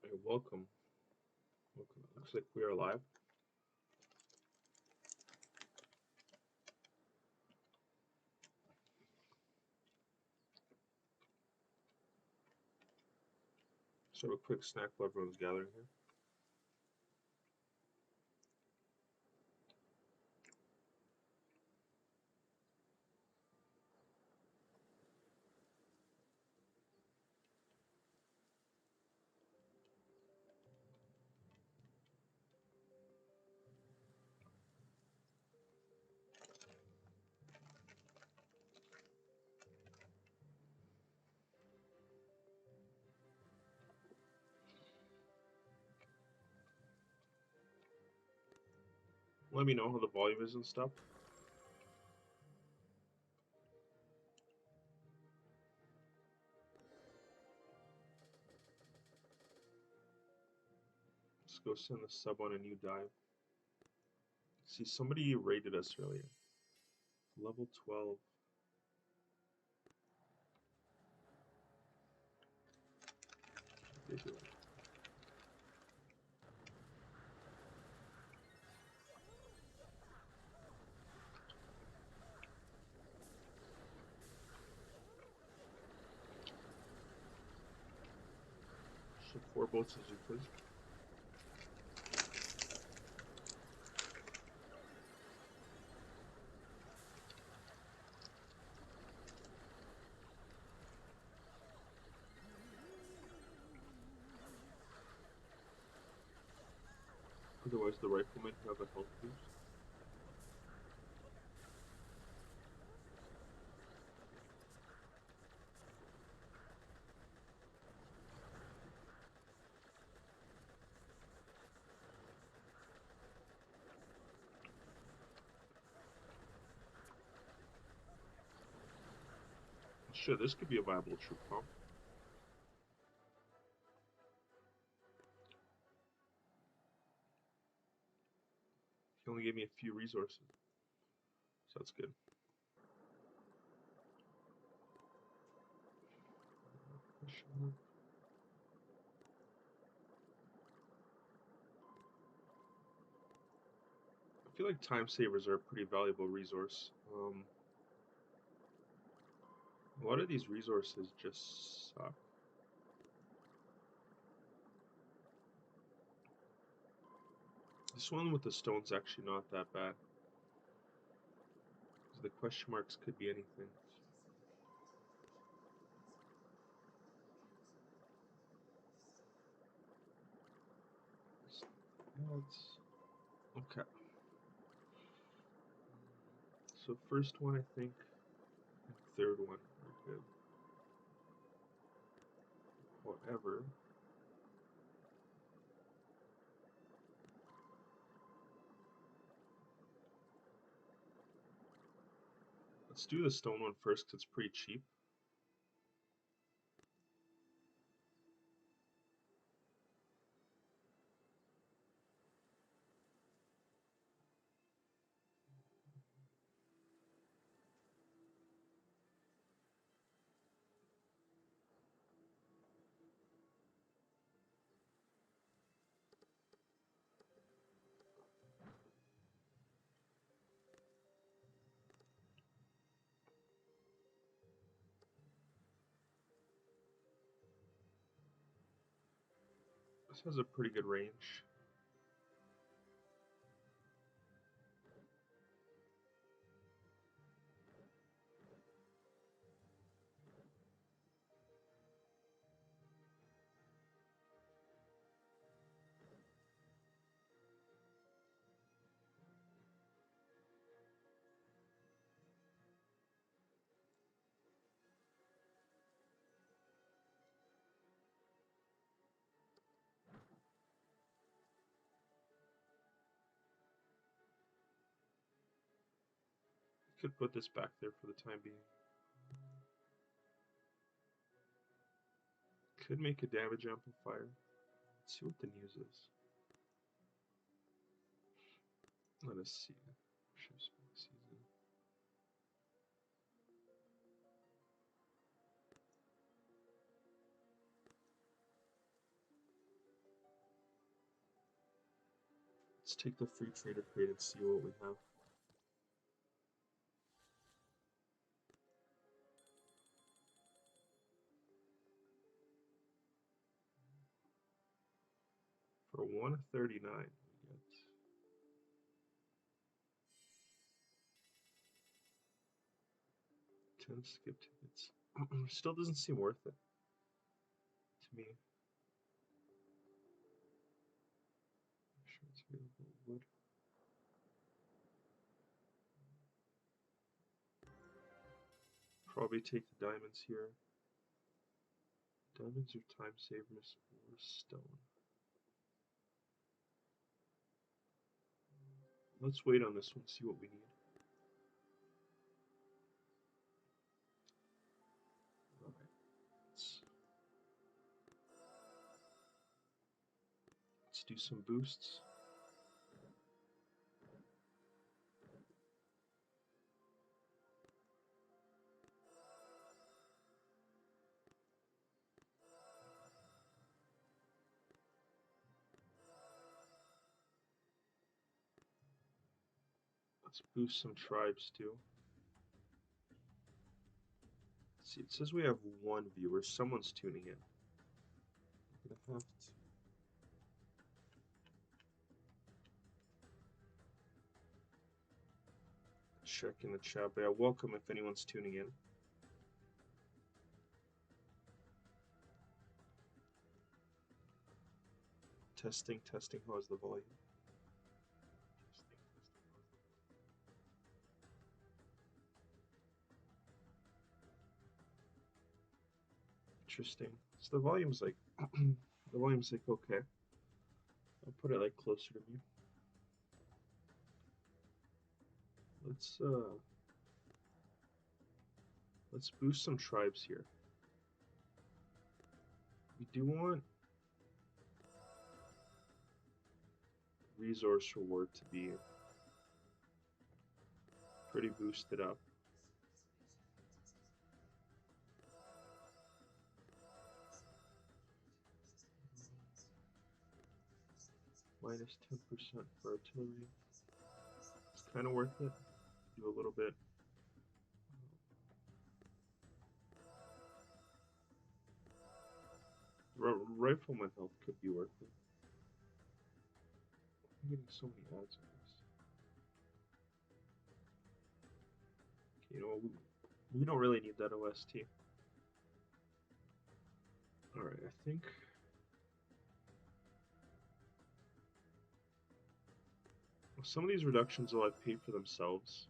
Hey, welcome. Welcome. Looks like we are live. So a quick snack while everyone's gathering here. Let me know how the volume is and stuff. Let's go send a sub on a new dive. See, somebody rated us earlier. Level 12. They do. So 4 boats as you please. Otherwise, the riflemen have a health boost. Sure, this could be a viable troop comp. He only gave me a few resources, so that's good. I feel like time savers are a pretty valuable resource. A lot of these resources just suck. This one with the stone's actually not that bad. The question marks could be anything. Okay. So first one, I think, and third one are good. However, let's do the stone one first because it's pretty cheap. This has a pretty good range. Could put this back there for the time being. Could make a damage amplifier. Let's see what the news is. Let us see. Ship's season. Let's take the free trader crate and see what we have. For 139, we get 10 skip tickets. Still doesn't seem worth it to me. Insurance available. Wood. Probably take the diamonds here. Diamonds are time savers or stone. Let's wait on this one, see what we need. Alright. Let's do some boosts. Let's boost some tribes too. Let's see, it says we have one viewer. Someone's tuning in. I'm gonna have to check in the chat. But yeah, welcome if anyone's tuning in. Testing, testing. How's the volume? Interesting. So the volume's like okay. I'll put it like closer to me. Let's boost some tribes here. We do want resource reward to be pretty boosted up. Minus 10% for artillery. It's kind of worth it. Do a little bit. Rifleman health could be worth it. I'm getting so many ads on this. Okay, you know, we don't really need that OST. Alright, I think some of these reductions will have paid for themselves.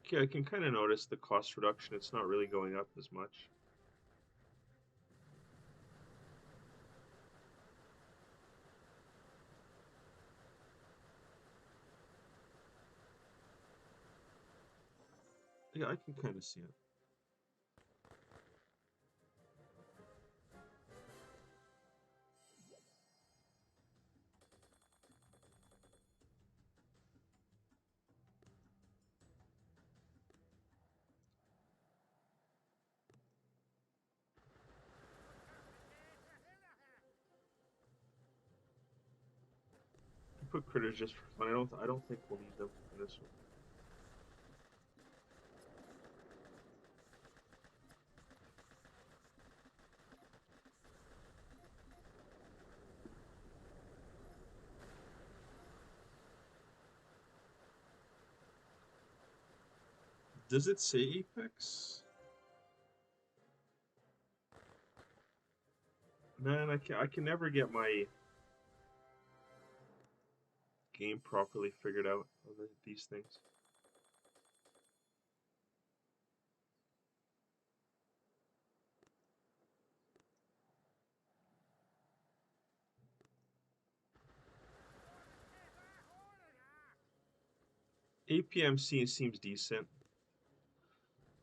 Okay, I can kind of notice the cost reduction. It's not really going up as much. Yeah, I can kind of see it. Put critters just for fun. I don't think we'll need them in this one. Does it say Apex? Man, I can never get my game properly figured out on these things. APM seems decent.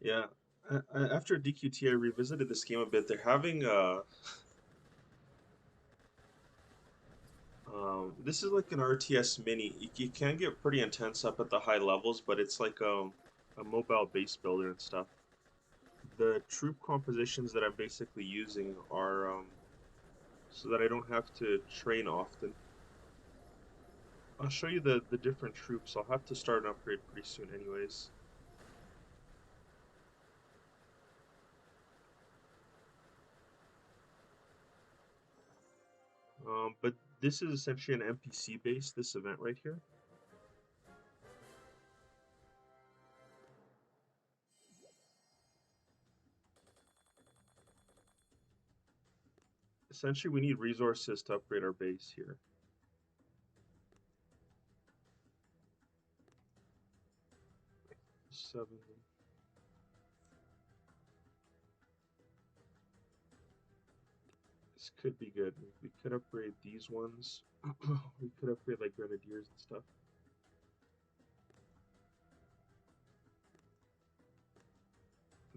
Yeah. After DQT, I revisited this game a bit. They're having this is like an RTS mini. You can get pretty intense up at the high levels, but it's like a mobile base builder and stuff. The troop compositions that I'm basically using are so that I don't have to train often. I'll show you the different troops. I'll have to start an upgrade pretty soon anyways. But this is essentially an NPC base, this event right here. Essentially, we need resources to upgrade our base here. Seven. This could be good. We could upgrade these ones. We could upgrade like grenadiers and stuff.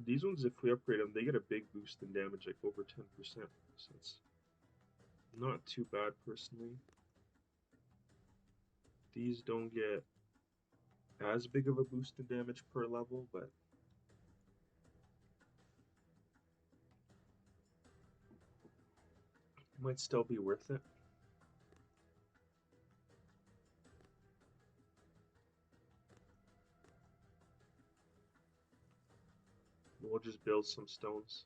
These ones, if we upgrade them, they get a big boost in damage, like over 10%. So it's not too bad personally. These don't get as big of a boost in damage per level, but might still be worth it. We'll just build some stones.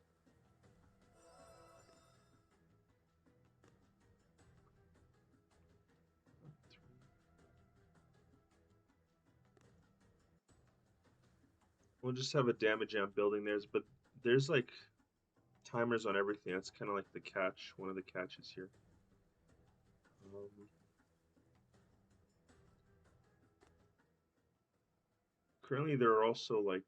We'll just have a damage amp building theirs, but there's like timers on everything. That's kind of like the catch, one of the catches here. Currently, there are also like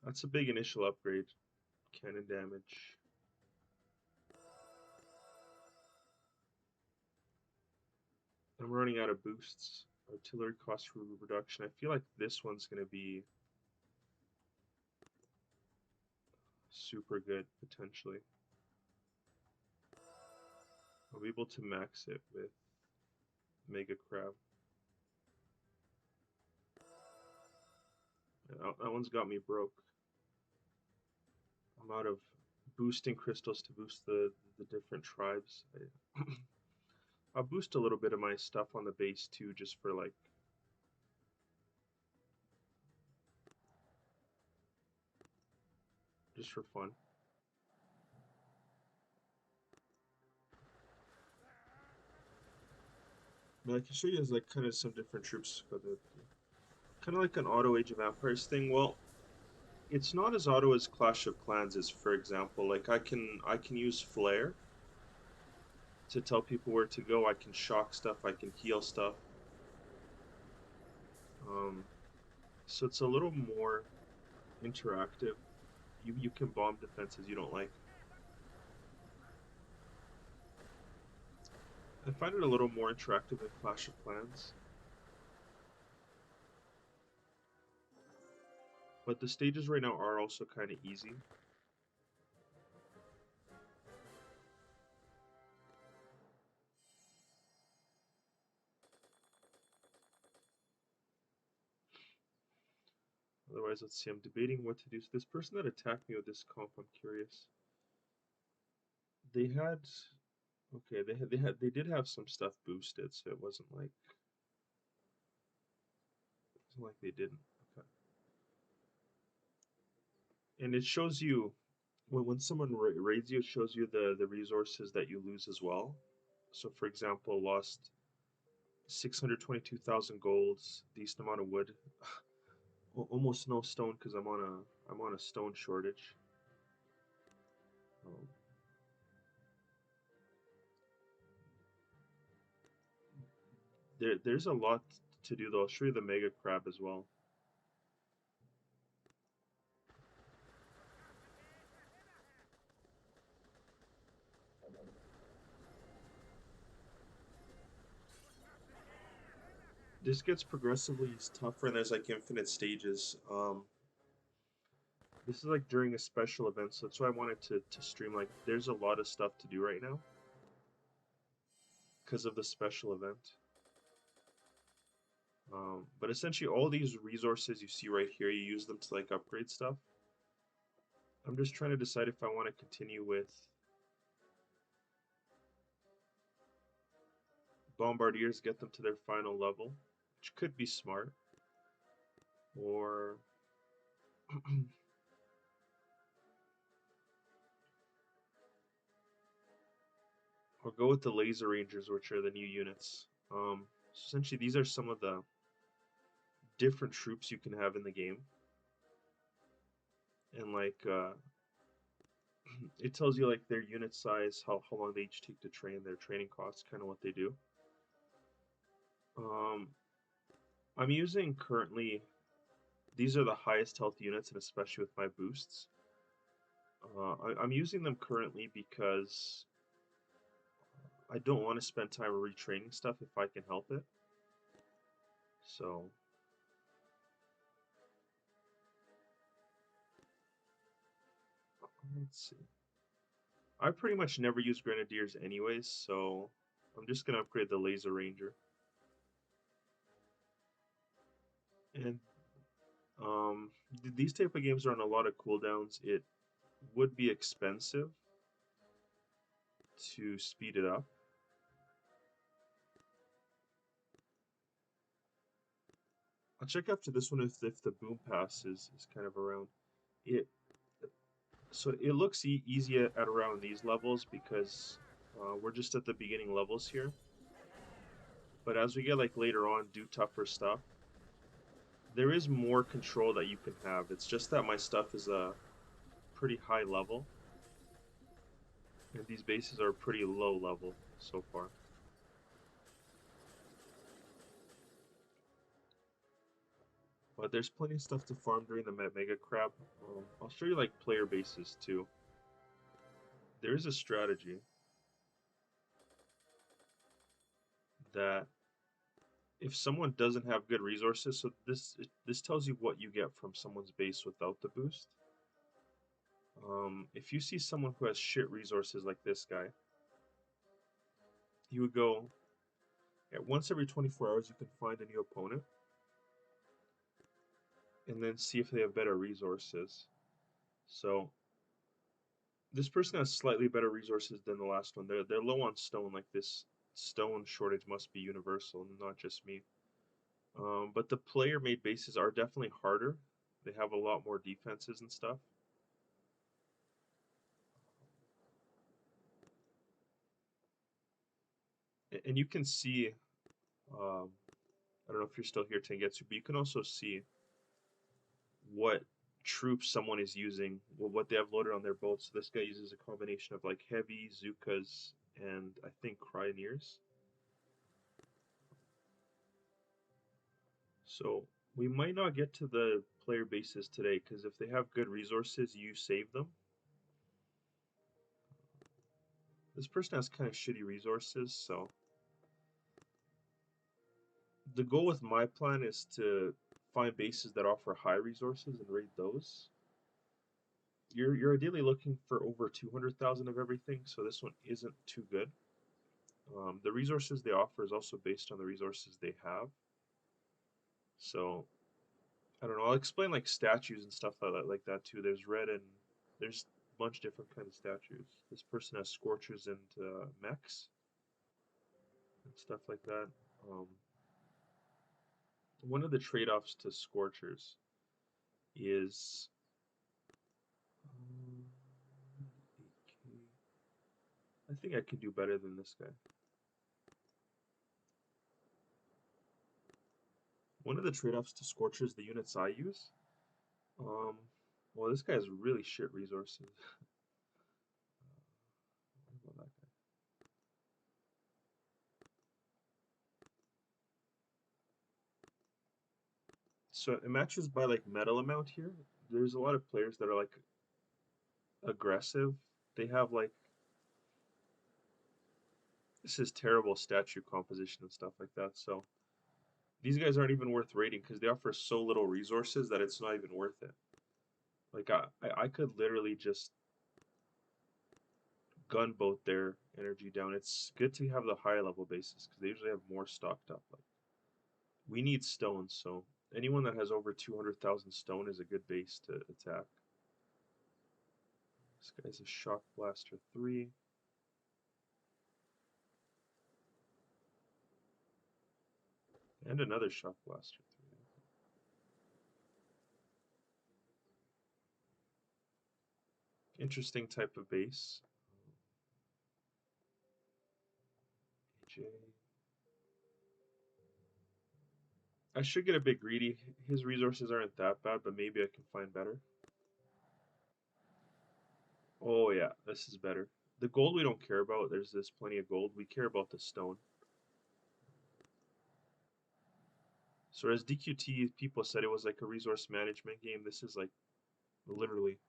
that's a big initial upgrade. Cannon damage. I'm running out of boosts. Artillery cost reduction. I feel like this one's going to be super good, potentially. I'll be able to max it with Mega Crab. Yeah, that one's got me broke. I'm out of boosting crystals to boost the different tribes. I'll boost a little bit of my stuff on the base too, just for like just for fun. But I can show you as like kind of some different troops. Kind of like an auto Age of Empires thing. Well, it's not as auto as Clash of Clans is, for example. Like I can use Flare to tell people where to go. I can shock stuff. I can heal stuff. So it's a little more interactive. You can bomb defenses you don't like. I find it a little more interactive than Clash of Clans. But the stages right now are also kind of easy. Otherwise, let's see. I'm debating what to do. So this person that attacked me with this comp, I'm curious. They had, okay, they did have some stuff boosted, so it wasn't like they didn't. Okay. And it shows you when someone raids you, it shows you the resources that you lose as well. So, for example, lost 622,000 golds, decent amount of wood, almost no stone because I'm on a stone shortage. Um, There's a lot to do though. I'll show you the Mega Crab as well. This gets progressively tougher, and there's like infinite stages. This is like during a special event, so that's why I wanted to stream. Like, there's a lot of stuff to do right now because of the special event. But essentially, all these resources you see right here, you use them to like upgrade stuff. I'm just trying to decide if I want to continue with bombardiers, get them to their final level, which could be smart, or or go with the laser rangers, which are the new units. So essentially, these are some of the different troops you can have in the game, and like it tells you like their unit size, how long they each take to train, their training costs, kind of what they do. Um, I'm using currently, these are the highest health units, and especially with my boosts. I'm using them currently because I don't want to spend time retraining stuff if I can help it. So let's see. I pretty much never use grenadiers anyways, so I'm just gonna upgrade the laser ranger. And these type of games are on a lot of cooldowns. It would be expensive to speed it up. I'll check after this one if the boom pass is kind of around. It so it looks easy at around these levels because we're just at the beginning levels here. But as we get like later on, do tougher stuff, there is more control that you can have. It's just that my stuff is a pretty high level, and these bases are pretty low level so far. But there's plenty of stuff to farm during the Mega Crab. I'll show you like player bases too. There is a strategy that if someone doesn't have good resources, so this tells you what you get from someone's base without the boost. If you see someone who has shit resources like this guy, you would go at once every 24 hours. You can find a new opponent and then see if they have better resources. So this person has slightly better resources than the last one. They're low on stone. Like, this stone shortage must be universal and not just me. But the player-made bases are definitely harder. They have a lot more defenses and stuff. And you can see, I don't know if you're still here, Tengetsu, but you can also see what troops someone is using, what they have loaded on their boats. So this guy uses a combination of like heavy, Zookas, and I think Cryoneers. So we might not get to the player bases today because if they have good resources, you save them. This person has kind of shitty resources, so the goal with my plan is to find bases that offer high resources and raid those. You're ideally looking for over 200,000 of everything, so this one isn't too good. The resources they offer is also based on the resources they have. So I don't know. I'll explain like statues and stuff like that too. There's red and there's a bunch of different kinds of statues. This person has scorchers and mechs and stuff like that. Um, One of the trade-offs to scorchers is 8K. I think I could do better than this guy. One of the trade-offs to scorchers, the units I use. Well, this guy has really shit resources. What about that guy? So it matches by like metal amount here. There's a lot of players that are like aggressive. They have like this is terrible statue composition and stuff like that. So these guys aren't even worth rating because they offer so little resources that it's not even worth it. Like I could literally just gunboat their energy down. It's good to have the higher level bases because they usually have more stocked up. Like we need stone, so anyone that has over 200,000 stone is a good base to attack. This guy's a Shock Blaster 3. And another Shock Blaster 3. Interesting type of base. AJ. I should get a bit greedy. His resources aren't that bad, but maybe I can find better. Oh yeah, this is better. The gold we don't care about. There's this plenty of gold. We care about the stone. So as DQT people said it was like a resource management game. This is like literally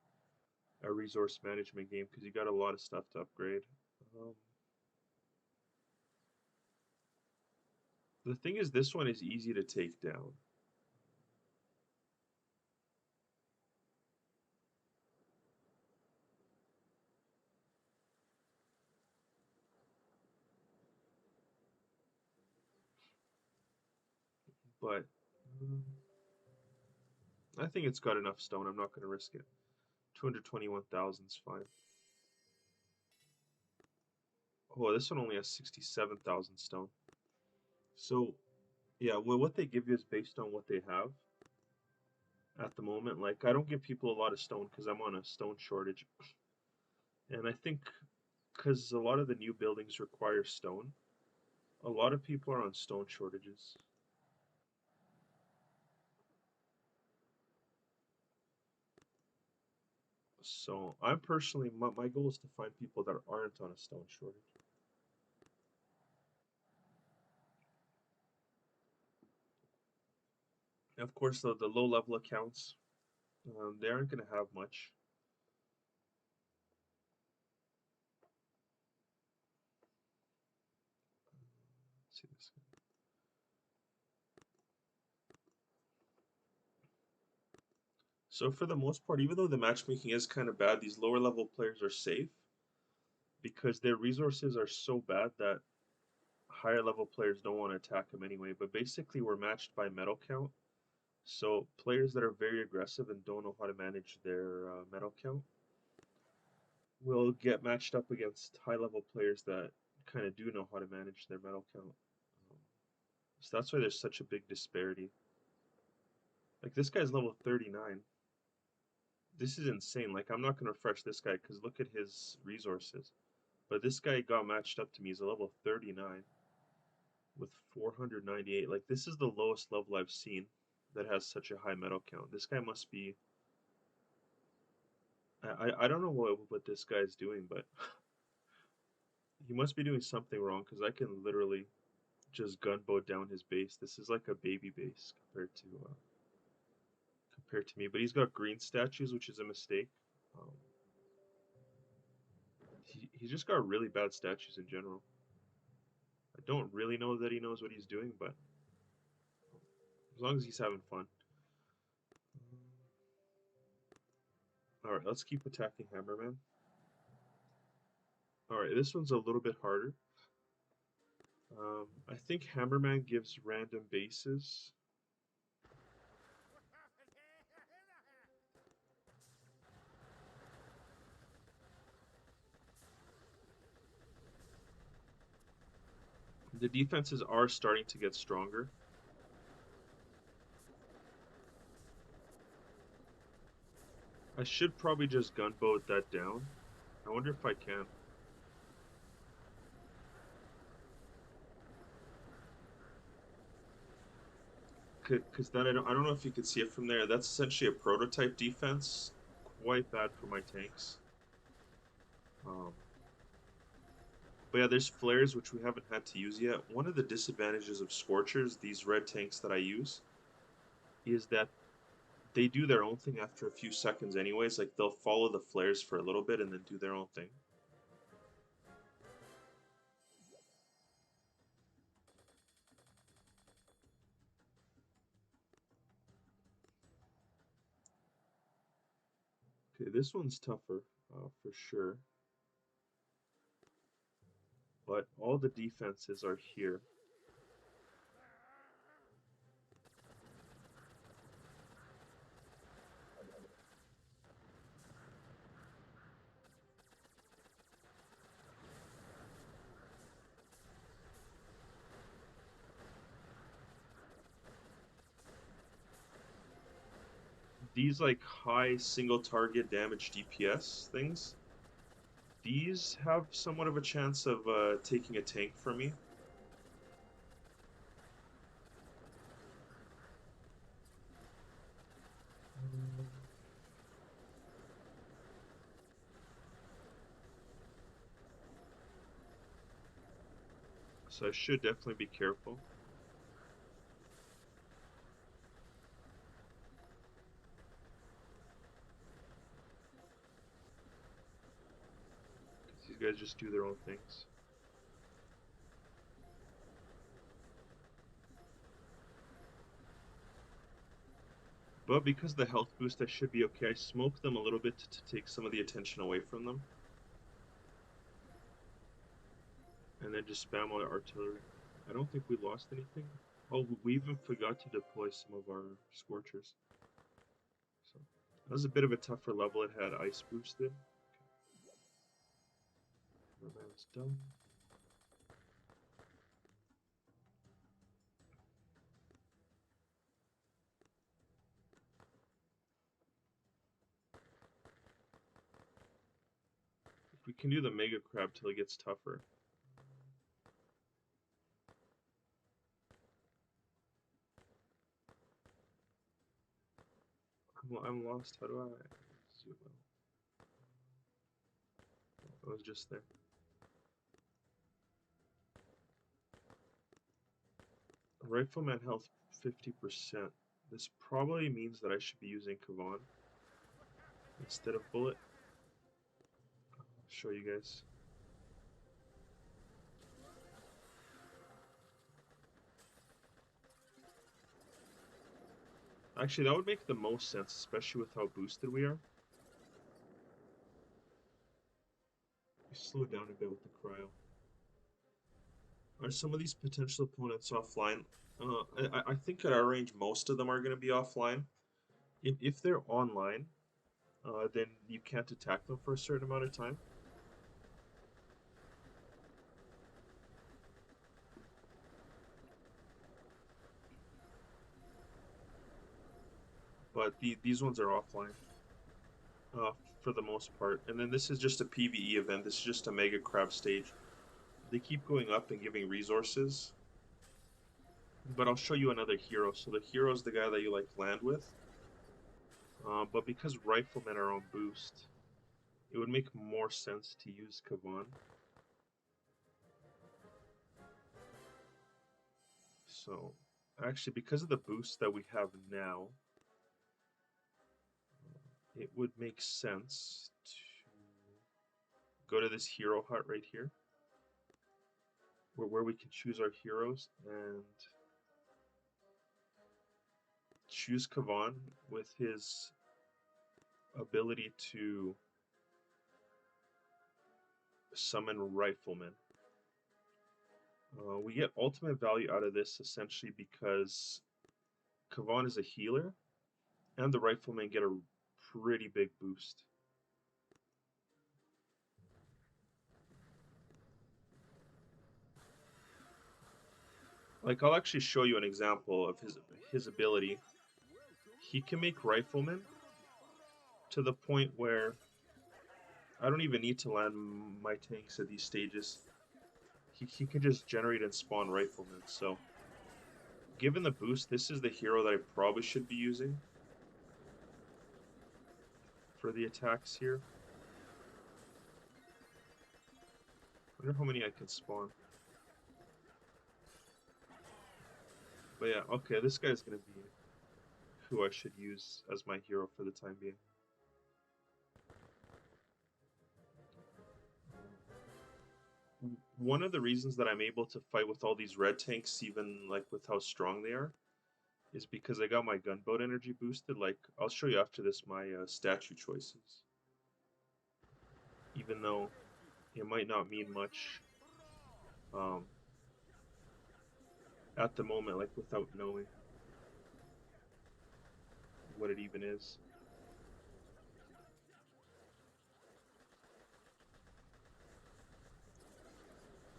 a resource management game because you got a lot of stuff to upgrade. Um, the thing is, this one is easy to take down. But um, I think it's got enough stone. I'm not going to risk it. 221,000 is fine. Oh, this one only has 67,000 stone. So, yeah, well, what they give you is based on what they have at the moment. Like, I don't give people a lot of stone because I'm on a stone shortage. And I think because a lot of the new buildings require stone, a lot of people are on stone shortages. So, I'm personally, my goal is to find people that aren't on a stone shortage. Of course, the low level accounts, they aren't going to have much. Let's see this. So for the most part, even though the matchmaking is kind of bad, these lower level players are safe because their resources are so bad that higher level players don't want to attack them anyway. But basically, we're matched by metal count. So players that are very aggressive and don't know how to manage their metal count will get matched up against high level players that kind of do know how to manage their metal count. Um, so that's why there's such a big disparity. Like this guy's level 39. This is insane. Like I'm not gonna refresh this guy because look at his resources. But this guy got matched up to me. He's a level 39 with 498. Like this is the lowest level I've seen that has such a high metal count. This guy must be. I don't know what this guy is doing, but he must be doing something wrong because I can literally just gunboat down his base. This is like a baby base compared to me. But he's got green statues, which is a mistake. Um, he's just got really bad statues in general. I don't really know that he knows what he's doing, but as long as he's having fun. Alright, let's keep attacking Hammerman. Alright, this one's a little bit harder. I think Hammerman gives random bases. The defenses are starting to get stronger. I should probably just gunboat that down. I wonder if I can. Because then I don't know if you could see it from there. That's essentially a prototype defense. Quite bad for my tanks. Um, but yeah, there's flares which we haven't had to use yet. One of the disadvantages of Scorchers, these red tanks that I use, is that they do their own thing after a few seconds anyways. Like, they'll follow the flares for a little bit and then do their own thing. Okay, this one's tougher, for sure. But all the defenses are here. These like high single target damage DPS things, these have somewhat of a chance of taking a tank from me. So I should definitely be careful. These guys just do their own things. But because of the health boost, I should be okay. I smoked them a little bit to take some of the attention away from them. And then just spam all the artillery. I don't think we lost anything. Oh, we even forgot to deploy some of our Scorchers. So that was a bit of a tougher level. It had ice boosted. Okay. That's done. If we can do the Mega Crab till it gets tougher. I'm lost. How do I zoom out? I was just there. Rifleman health 50%. This probably means that I should be using Kavan instead of Bullet. I'll show you guys. Actually, that would make the most sense, especially with how boosted we are. We slow down a bit with the cryo. Are some of these potential opponents offline? I think at our range, most of them are going to be offline. If they're online, then you can't attack them for a certain amount of time. But these ones are offline for the most part. And then this is just a PvE event. This is just a Mega Crab stage. They keep going up and giving resources. But I'll show you another hero. So the hero is the guy that you like land with. But because Riflemen are on boost, it would make more sense to use Kavan. So, actually, because of the boost that we have now, it would make sense to go to this hero hut right here, where we can choose our heroes and choose Kavan with his ability to summon Riflemen. We get ultimate value out of this essentially because Kavan is a healer, and the Riflemen get a pretty big boost. Like, I'll actually show you an example of his ability. He can make Riflemen to the point where I don't even need to land my tanks at these stages. He can just generate and spawn Riflemen. So, given the boost, this is the hero that I probably should be using for the attacks here. I wonder how many I can spawn. But yeah, okay, this guy's gonna be who I should use as my hero for the time being. One of the reasons that I'm able to fight with all these red tanks, even like with how strong they are, is because I got my gunboat energy boosted. Like, I'll show you after this my statue choices. Even though it might not mean much at the moment, like without knowing what it even is.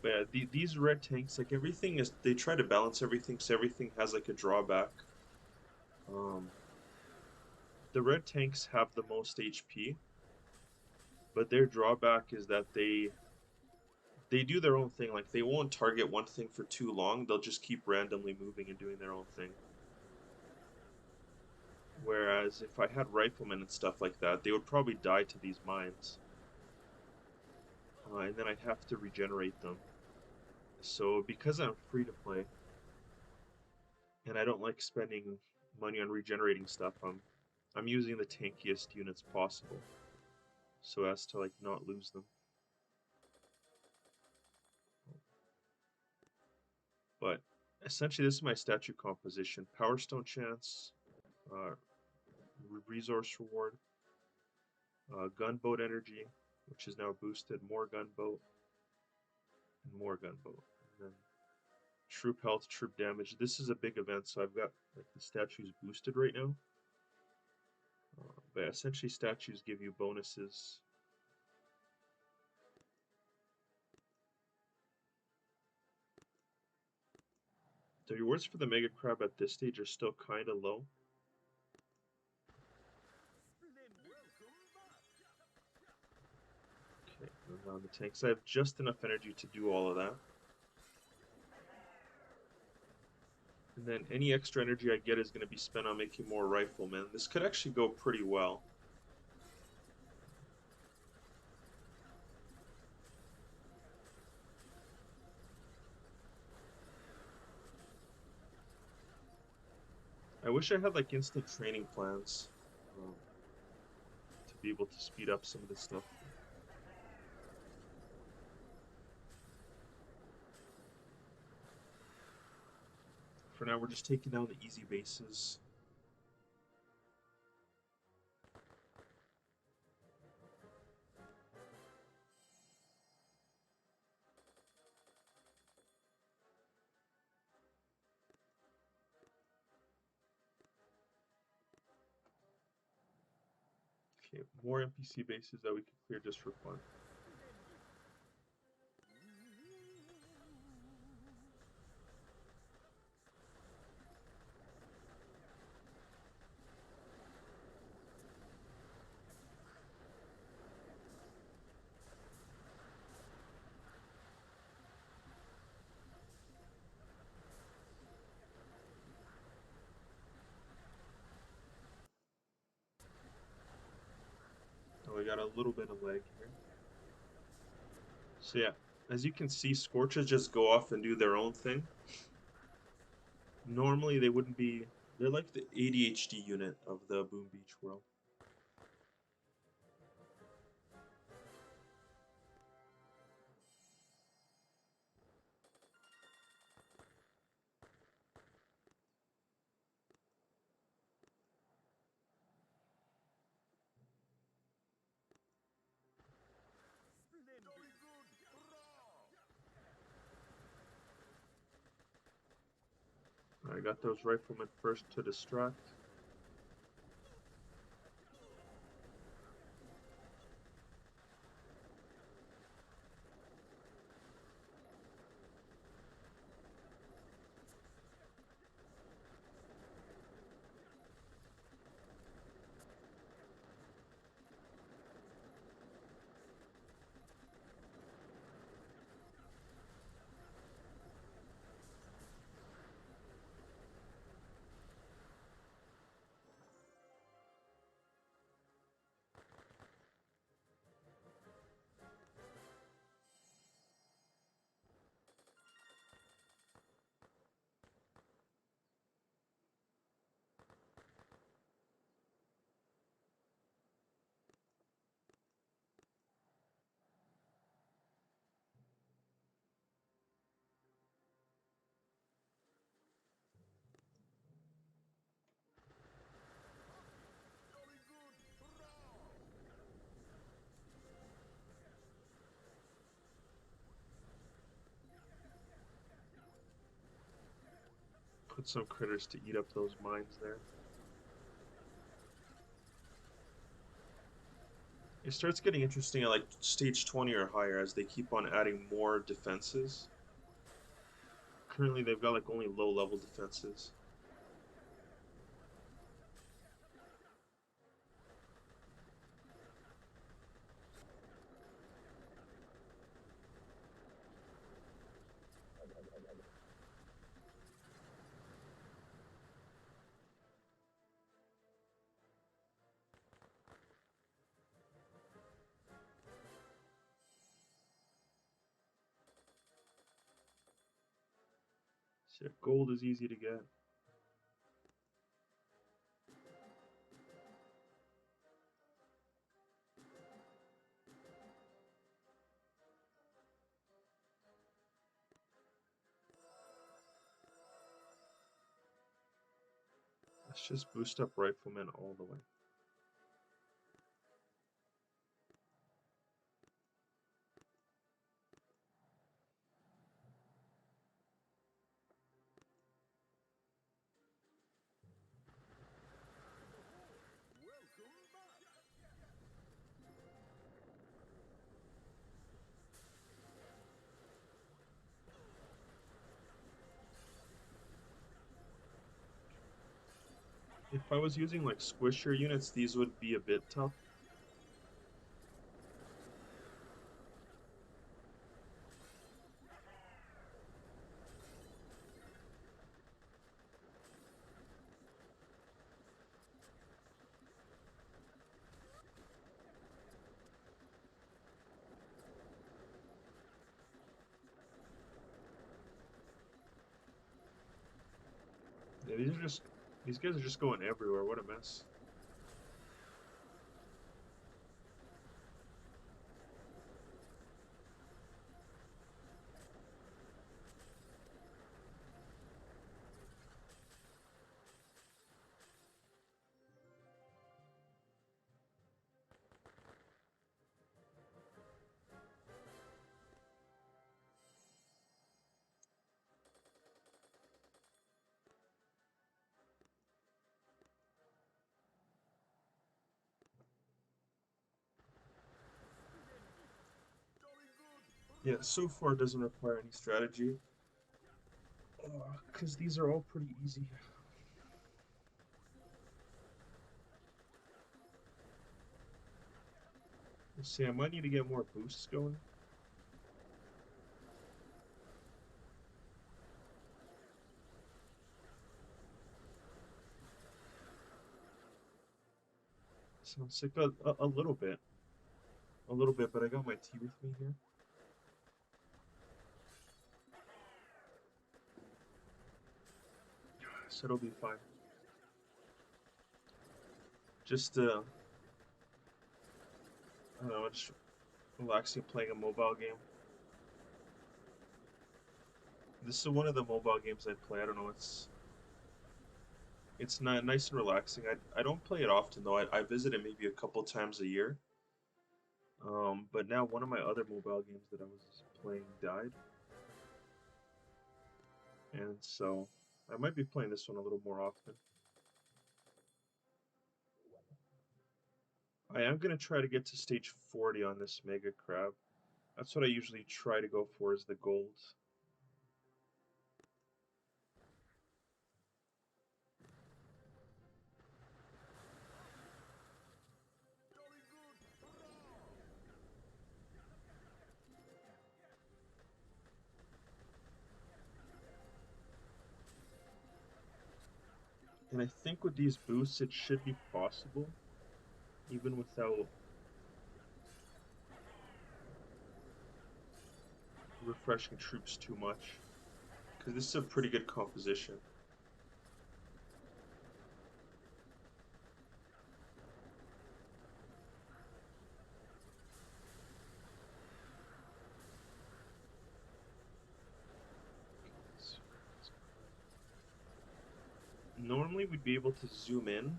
But yeah, these red tanks, like everything is, they try to balance everything, so everything has like a drawback. The red tanks have the most HP, but their drawback is that they do their own thing. Like, they won't target one thing for too long. They'll just keep randomly moving and doing their own thing. Whereas if I had riflemen and stuff like that, they would probably die to these mines. And then I'd have to regenerate them. So because I'm free to play, and I don't like spending money on regenerating stuff, I'm using the tankiest units possible, so as to like not lose them. But essentially, this is my statue composition: Power Stone chance, resource reward, gunboat energy, which is now boosted, more gunboat, and more gunboat. And then troop health, troop damage. This is a big event, so I've got like the statues boosted right now. But essentially, statues give you bonuses. The rewards for the Mega Crab at this stage are still kind of low. Okay, and on the tanks, I have just enough energy to do all of that. And then any extra energy I get is going to be spent on making more riflemen. This could actually go pretty well. I wish I had like instant training plans to be able to speed up some of this stuff. For now, we're just taking down the easy bases. Okay, more NPC bases that we can clear just for fun. Oh, we got a little bit of lag here. So yeah, as you can see, Scorches just go off and do their own thing. Normally they wouldn't be, they're like the ADHD unit of the Boom Beach world. I got those riflemen first to distract. put some critters to eat up those mines there. It starts getting interesting at like stage 20 or higher as they keep on adding more defenses. Currently they've got like only low level defenses. So yeah, gold is easy to get. Let's just boost up riflemen all the way. If I was using like squisher units, these would be a bit tough. Yeah, these guys are just going everywhere. What a mess. Yeah, so far it doesn't require any strategy. Because these are all pretty easy. Let's see, I might need to get more boosts going. Sounds sick. A little bit. A little bit, but I got my tea with me here. So it'll be fine. Just, I don't know, just relaxing playing a mobile game. This is one of the mobile games I play. I don't know, it's not nice and relaxing. I don't play it often though. I visit it maybe a couple times a year. But now one of my other mobile games that I was playing died. And so I might be playing this one a little more often. I am going to try to get to stage 40 on this Mega Crab. That's what I usually try to go for, is the gold. And I think with these boosts it should be possible, even without refreshing troops too much. Because this is a pretty good composition. Normally we'd be able to zoom in.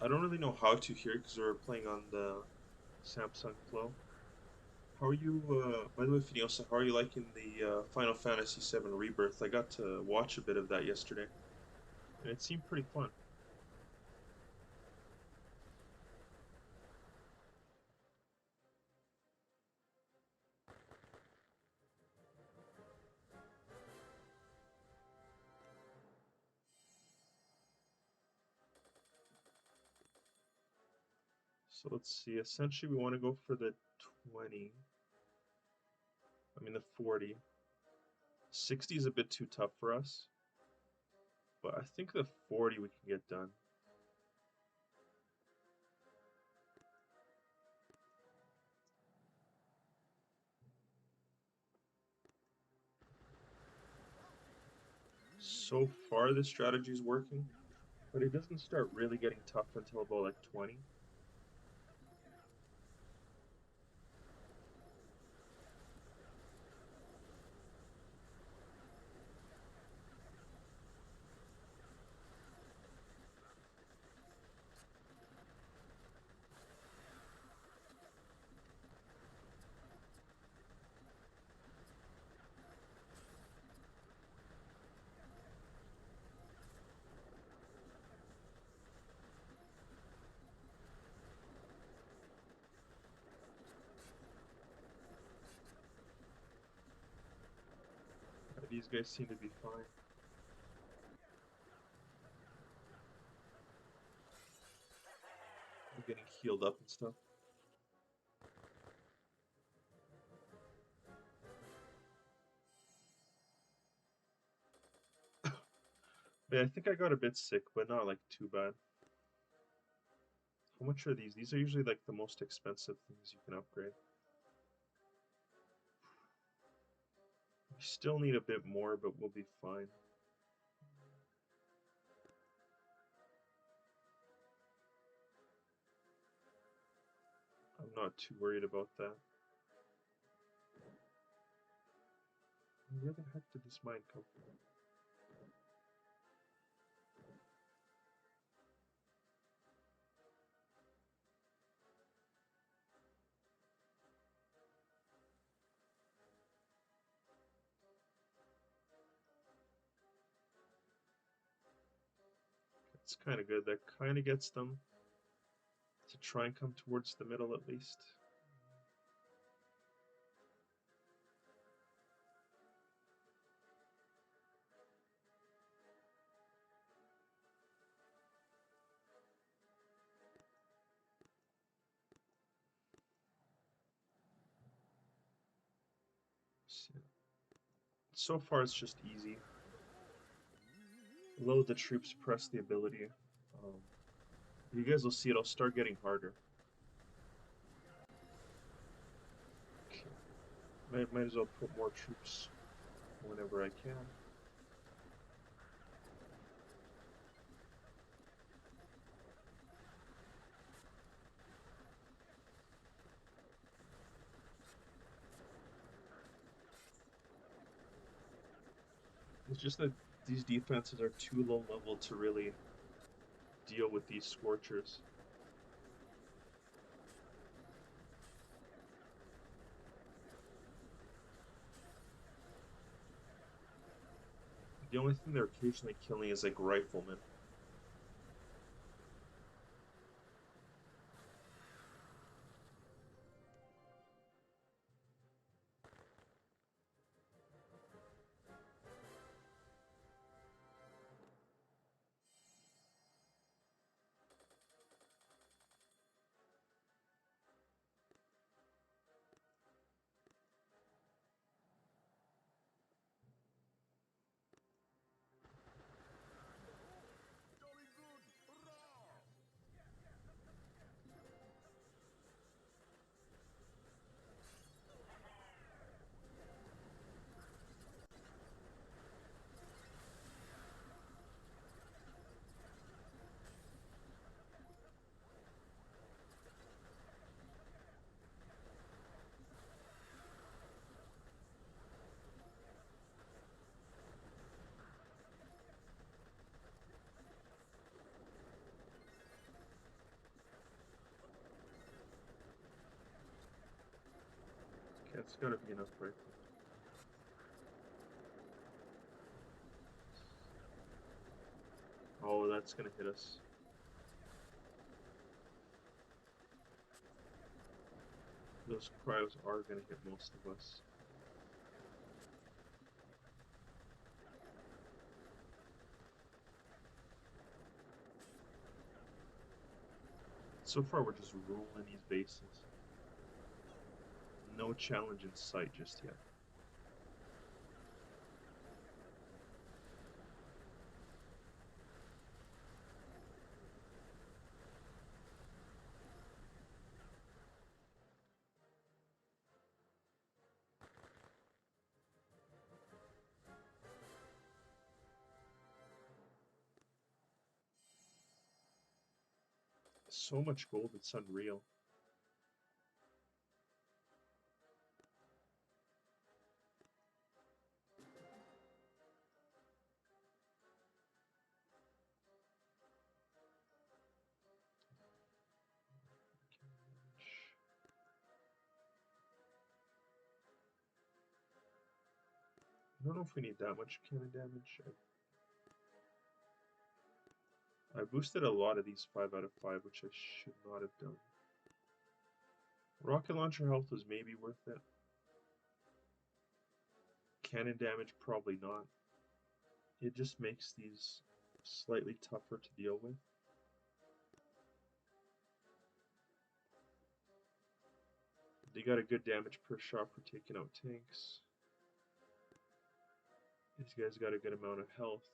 I don't really know how to here because we're playing on the Samsung Flow. How are you, by the way, Finiosa, how are you liking the Final Fantasy VII Rebirth? I got to watch a bit of that yesterday, and it seemed pretty fun. So let's see, essentially we want to go for the 20, I mean the 40. 60 is a bit too tough for us, but I think the 40 we can get done. So far this strategy is working, but it doesn't start really getting tough until about like 20. These guys seem to be fine. I'm getting healed up and stuff. Yeah, I think I got a bit sick, but not like too bad. How much are these? These are usually like the most expensive things you can upgrade. We still need a bit more, but we'll be fine. I'm not too worried about that. Where the heck did this mine come from? It's kind of good. That kind of gets them to try and come towards the middle at least. So far, it's just easy. Load the troops, press the ability. You guys will see it'll start getting harder. Okay. Might as well put more troops whenever I can. It's just that these defenses are too low level to really deal with these Scorchers. The only thing they're occasionally killing is like riflemen. That's gotta be enough right. Oh, that's gonna hit us. Those cryos are gonna hit most of us. So far, we're just rolling these bases. No challenge in sight just yet. So much gold, it's unreal. I don't know if we need that much cannon damage. I boosted a lot of these 5 out of 5, which I should not have done. Rocket launcher health was maybe worth it. Cannon damage, probably not. It just makes these slightly tougher to deal with. They got a good damage per shot for taking out tanks. These guys got a good amount of health.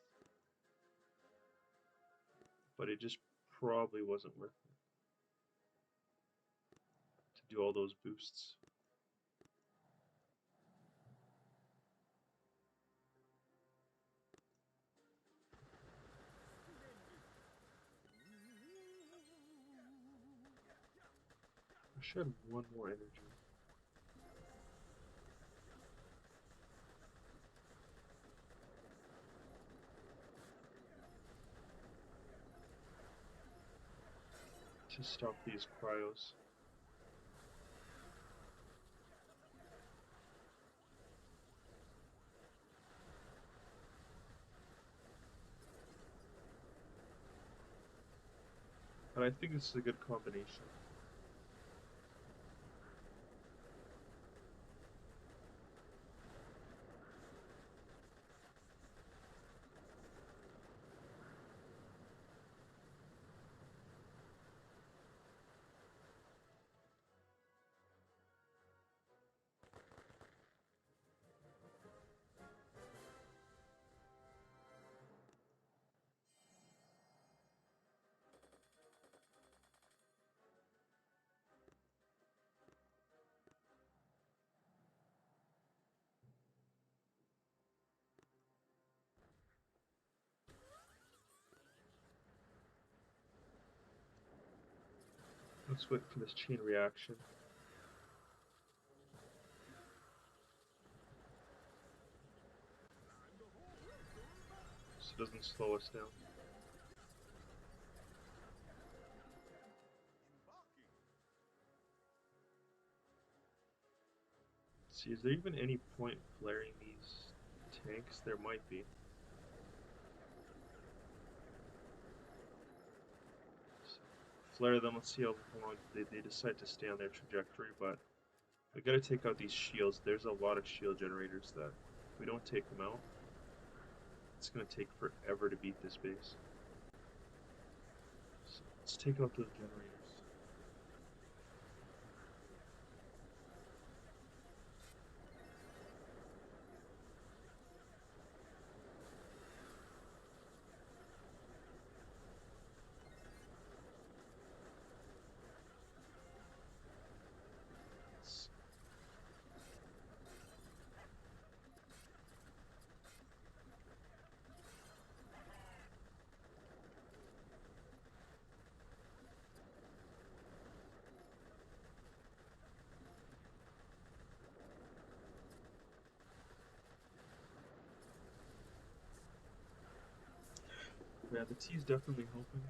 But it just probably wasn't worth it to do all those boosts. I should have one more energy. To stop these cryos. And I think this is a good combination. Let's wait for this chain reaction. So it doesn't slow us down. See, is there even any point flaring these tanks? There might be. So, flare them, let's see how long they decide to stay on their trajectory, but we gotta take out these shields. There's a lot of shield generators that if we don't take them out, it's gonna take forever to beat this base. So let's take out those generators. Yeah, the tea's definitely helping.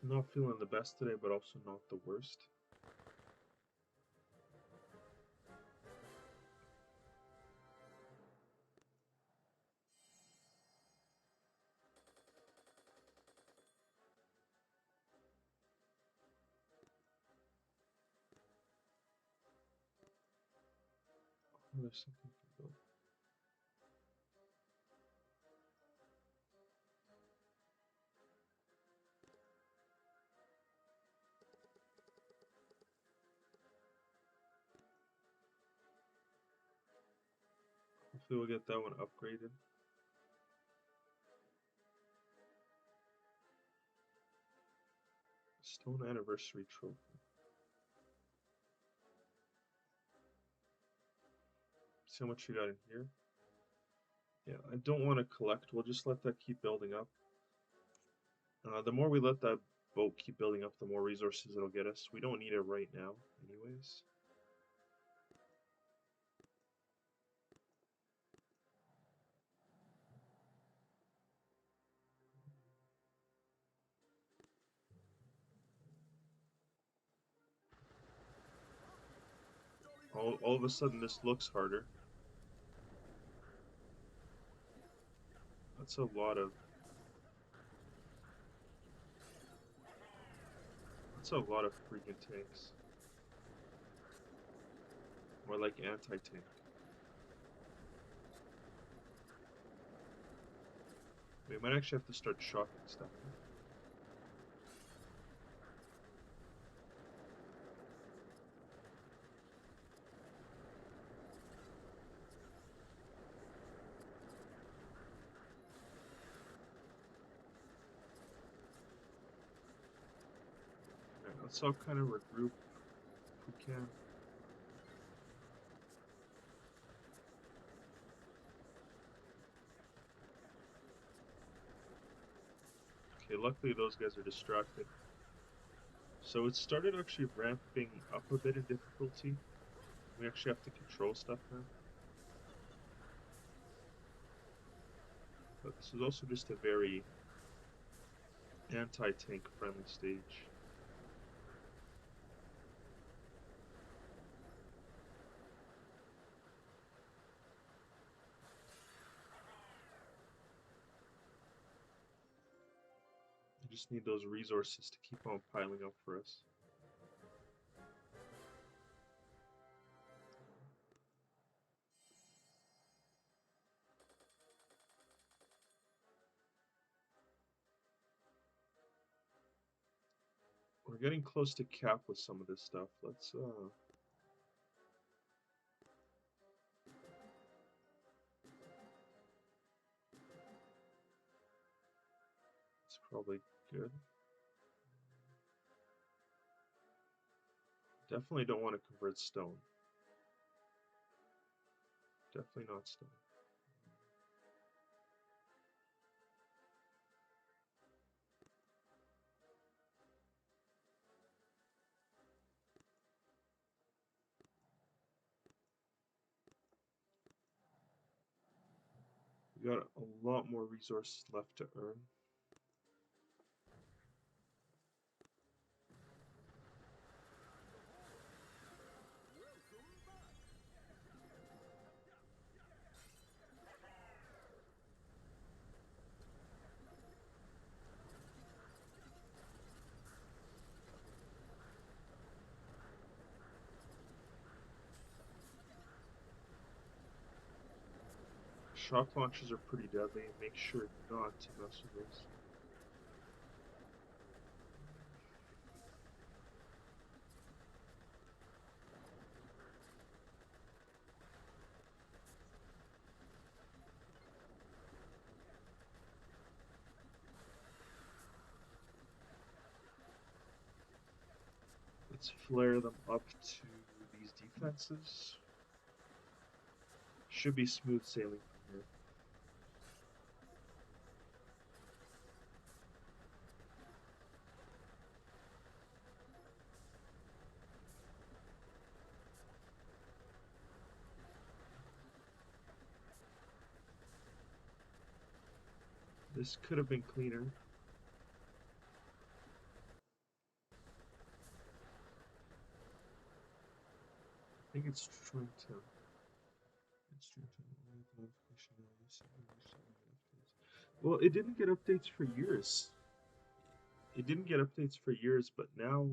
Not feeling the best today, but also not the worst. Oh, there's something to build. Hopefully we'll get that one upgraded. Stone Anniversary Trophy. See how much we got in here? Yeah, I don't want to collect. We'll just let that keep building up. The more we let that boat keep building up, the more resources it'll get us. We don't need it right now, anyways. All of a sudden, this looks harder. That's a lot of... That's a lot of freaking tanks. More like anti-tank. We might actually have to start shopping stuff. Right, let's all kind of regroup if we can. Okay, luckily those guys are distracted. So it started actually ramping up a bit in difficulty. We actually have to control stuff now. But this is also just a very anti-tank friendly stage. We just need those resources to keep on piling up for us. We're getting close to cap with some of this stuff. Let's it's probably good. Definitely don't want to convert stone. Definitely not stone. We got a lot more resources left to earn. Shock launchers are pretty deadly. Make sure not to mess with those. Let's flare them up to these defenses. Should be smooth sailing from here. This could have been cleaner. I think it's trying to... Well, it didn't get updates for years. It didn't get updates for years, but now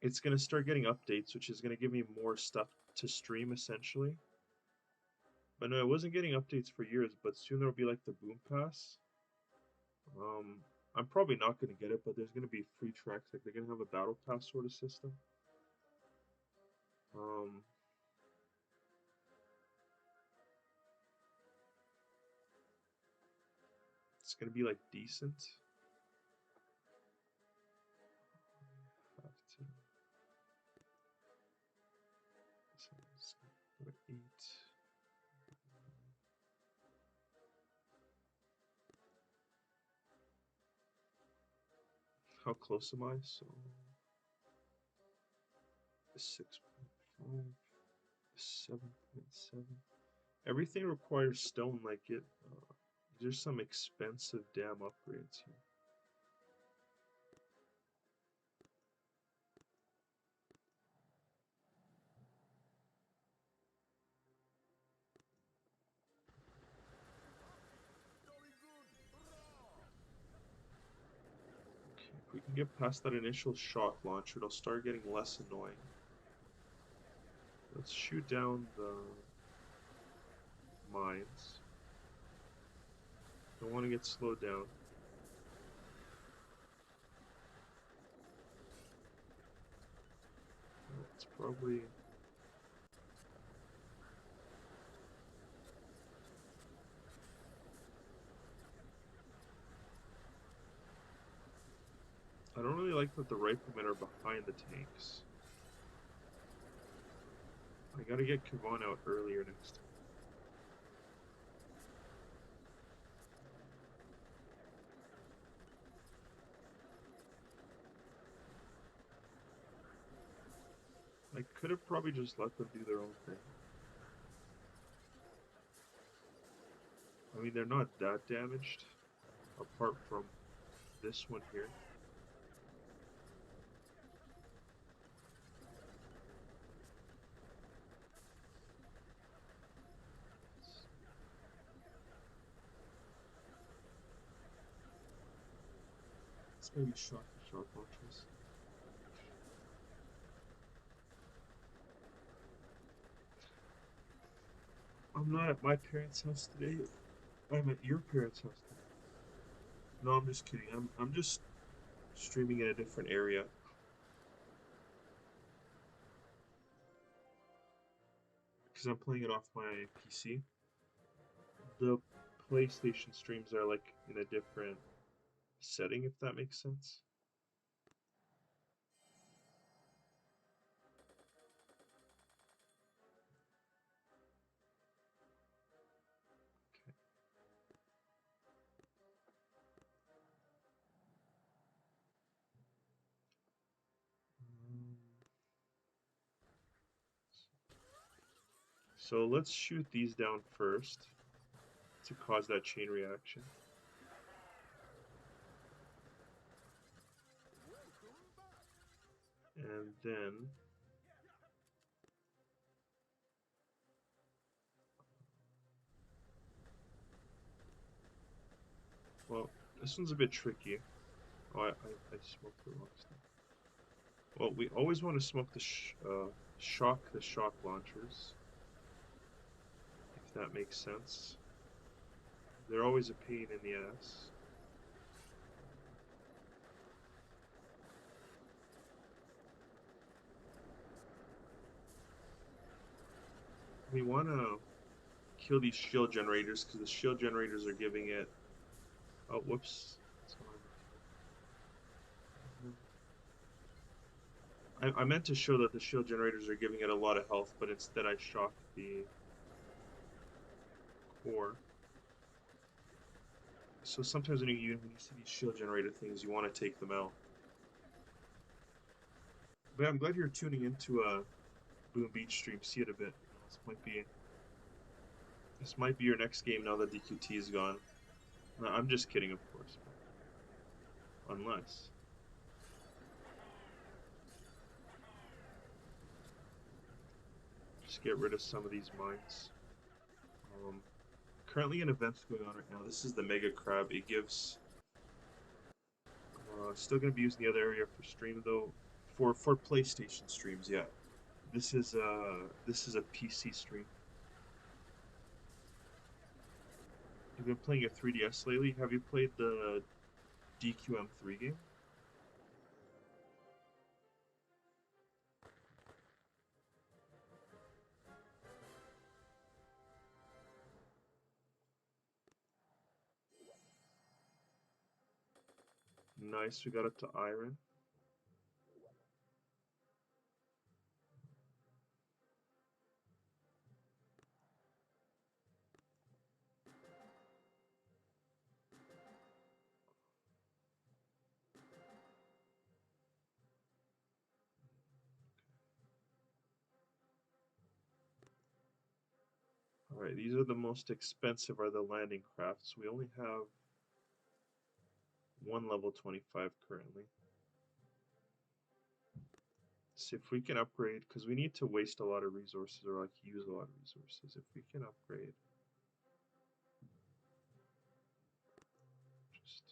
it's going to start getting updates, which is going to give me more stuff to stream essentially. But no, I wasn't getting updates for years, but soon there'll be like the Boom Pass. I'm probably not gonna get it, but there's gonna be free tracks, like they're gonna have a battle pass sort of system. Um, it's gonna be like decent. Have to. So let's go to 8. How close am I? So 6.5, 7.7. Everything requires stone like it. There's some expensive damn upgrades here. Okay, if we can get past that initial shock launcher, it'll start getting less annoying. Let's shoot down the mines. Don't want to get slowed down. It's probably... I don't really like that the riflemen are behind the tanks. I gotta get Kevon out earlier next time. I could have probably just let them do their own thing. I mean, they're not that damaged, apart from this one here. It's maybe shock launchers. I'm not at my parents' house today. I'm at your parents' house today. No, I'm just kidding. I'm just streaming in a different area. Because I'm playing it off my PC. The PlayStation streams are like in a different setting, if that makes sense. Okay. So let's shoot these down first to cause that chain reaction. And then well, this one's a bit tricky. Oh, I smoked the wrong stuff. Well, we always want to smoke the shock launchers, if that makes sense. They're always a pain in the ass. We want to kill these shield generators because the shield generators are giving it... Oh, whoops. I meant to show that the shield generators are giving it a lot of health, but instead I shocked the core. So sometimes when you see these shield generator things, you want to take them out. But I'm glad you're tuning into a Boom Beach stream. See it a bit. This might be your next game now that DQT is gone. No, I'm just kidding, of course. Unless. Just get rid of some of these mines. Currently an event's going on right now. This is the Mega Crab. It gives... still going to be using the other area for stream, though. For PlayStation streams, yeah. This is a PC stream. You've been playing a 3DS lately? Have you played the DQM3 game? Nice, we got up to Iron. Alright, these are the most expensive are the landing crafts. We only have one level 25 currently. So if we can upgrade, because we need to waste a lot of resources or like use a lot of resources. If we can upgrade, just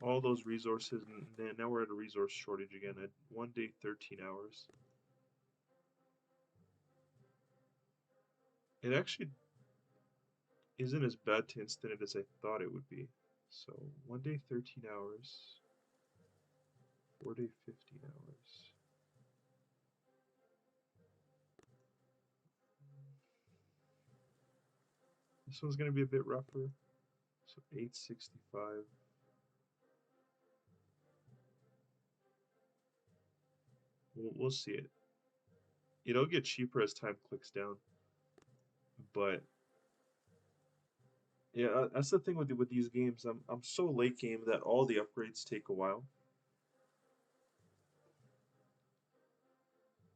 all those resources, and now we're at a resource shortage again at 1 day, 13 hours. It actually isn't as bad to instant it as I thought it would be. So 1 day, 13 hours, 4 day, 15 hours. This one's going to be a bit rougher. So 865. We'll see it. It'll get cheaper as time clicks down. But yeah, that's the thing with these games. I'm so late game that all the upgrades take a while.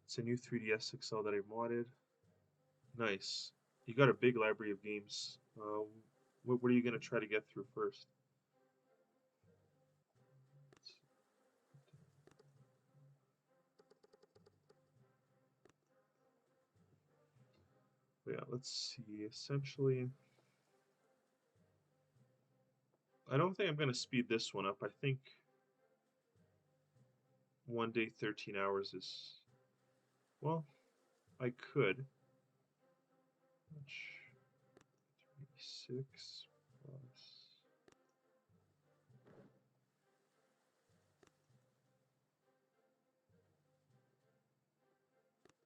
It's a new 3DS XL that I modded. Nice. You got a big library of games. What are you gonna try to get through first? Yeah, let's see. Essentially, I don't think I'm gonna speed this one up. I think 1 day, 13 hours is, well, I could. 36 plus.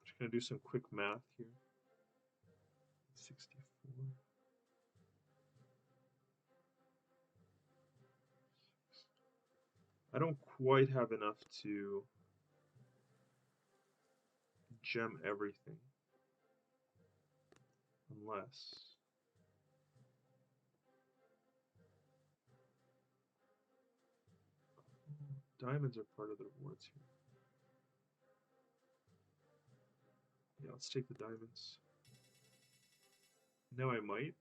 Just gonna do some quick math here. 64. I don't quite have enough to gem everything. Unless. Diamonds are part of the rewards here. Yeah, let's take the diamonds. Now I might.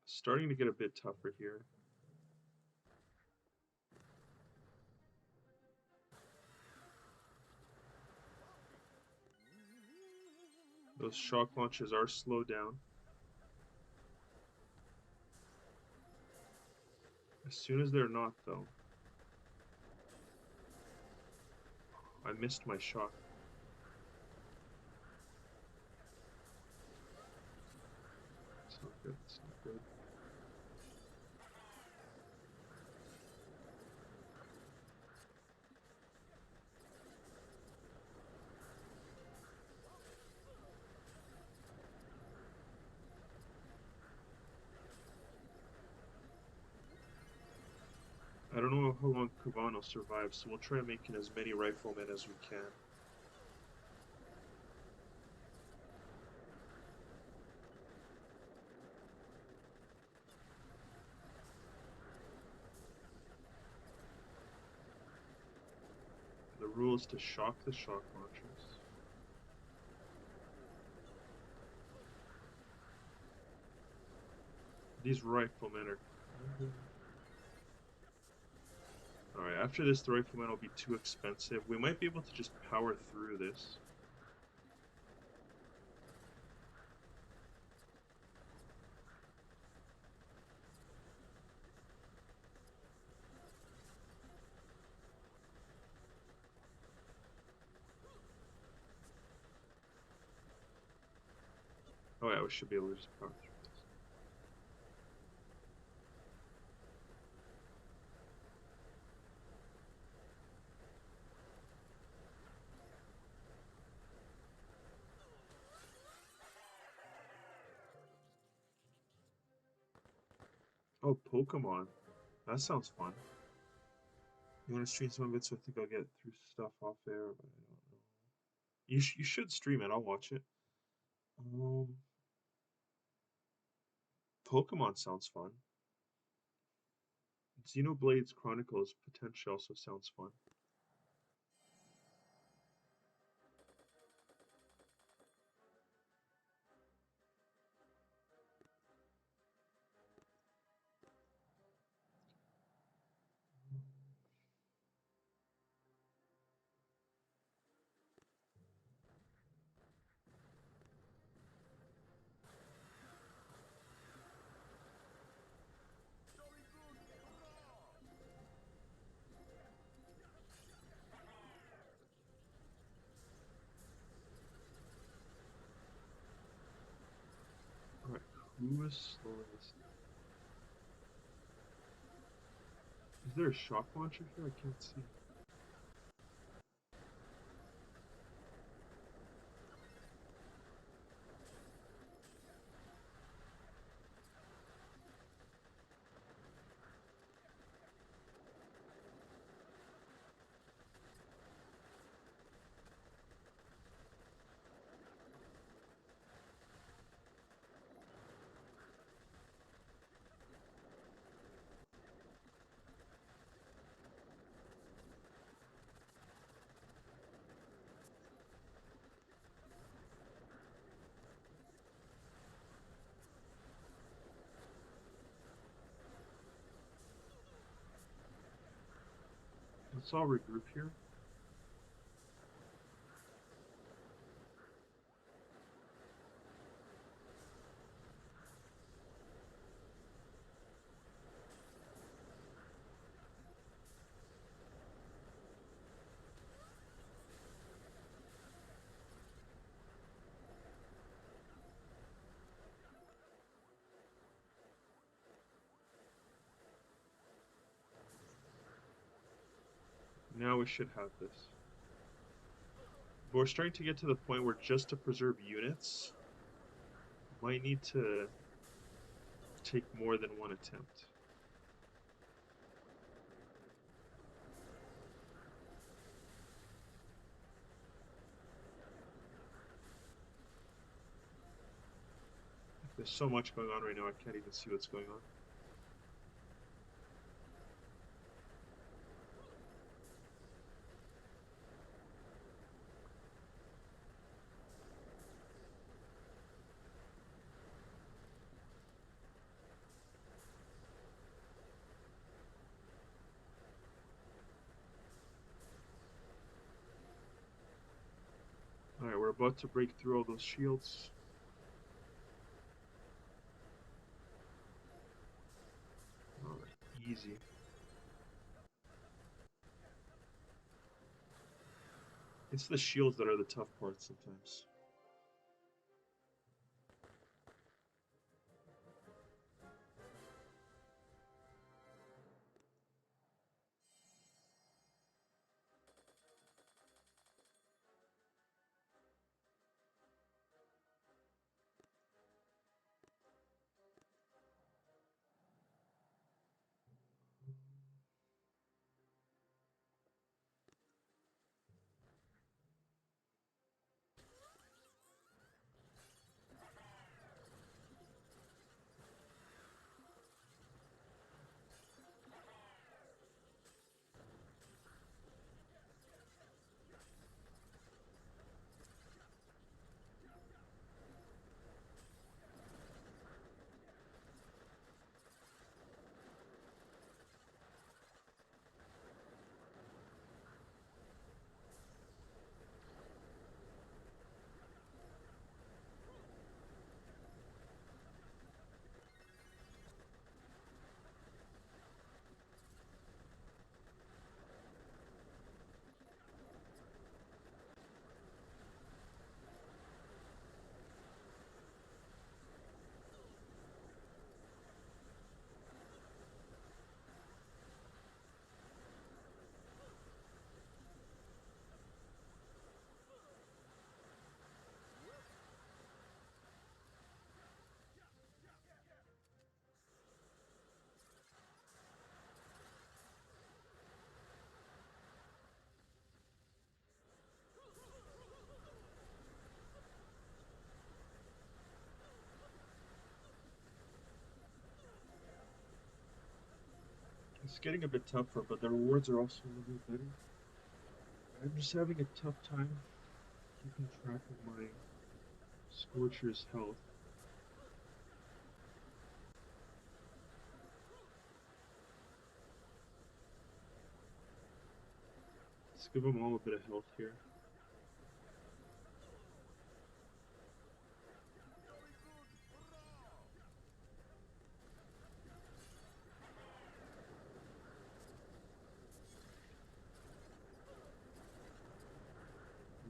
Starting to get a bit tougher here. Those shock launches are slowed down. As soon as they're not, though. I missed my shock. It's not good, it's not good. I don't know how long Kuvan will survive, so we'll try making as many riflemen as we can. The rule is to shock the shock launchers. These riflemen are... Alright, after this, the rifleman will be too expensive. We might be able to just power through this. Oh yeah, we should be able to just power through this. Oh, Pokemon. That sounds fun. You want to stream some of it so I think I'll get through stuff off air, but I don't know. You should stream it. I'll watch it. Um, Pokemon sounds fun. Xenoblades Chronicles potential also sounds fun. Alright, who is slowing this down? Is there a shock launcher here? I can't see. Let's all regroup here. Now we should have this. But we're starting to get to the point where just to preserve units, might need to take more than one attempt. There's so much going on right now, I can't even see what's going on. Alright, we're about to break through all those shields. Alright, easy. It's the shields that are the tough part sometimes. It's getting a bit tougher, but the rewards are also a little bit better. I'm just having a tough time keeping track of my Scorcher's health. Let's give them all a bit of health here.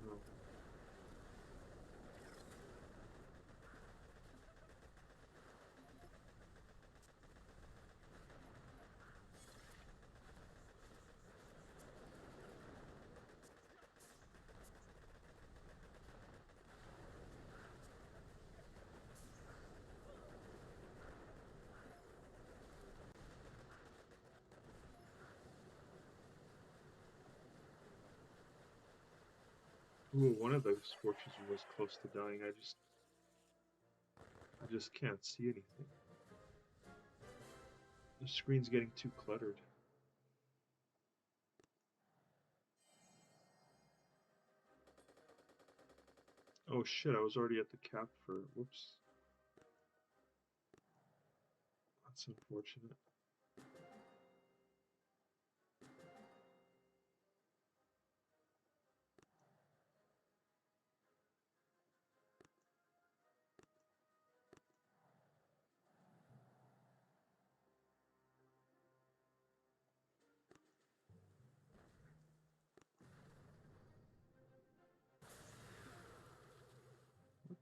No. Ooh, one of the Scorchers was close to dying. I just can't see anything. The screen's getting too cluttered. Oh shit, I was already at the cap for, whoops. That's unfortunate. What?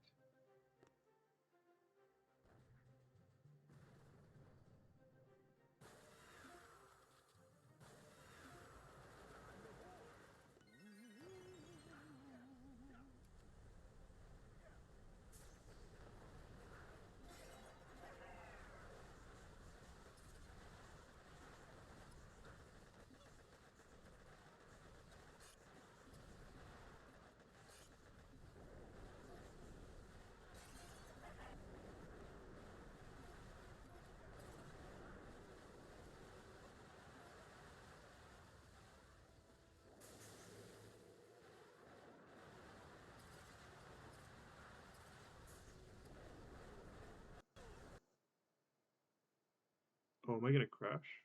Oh, am I gonna crash?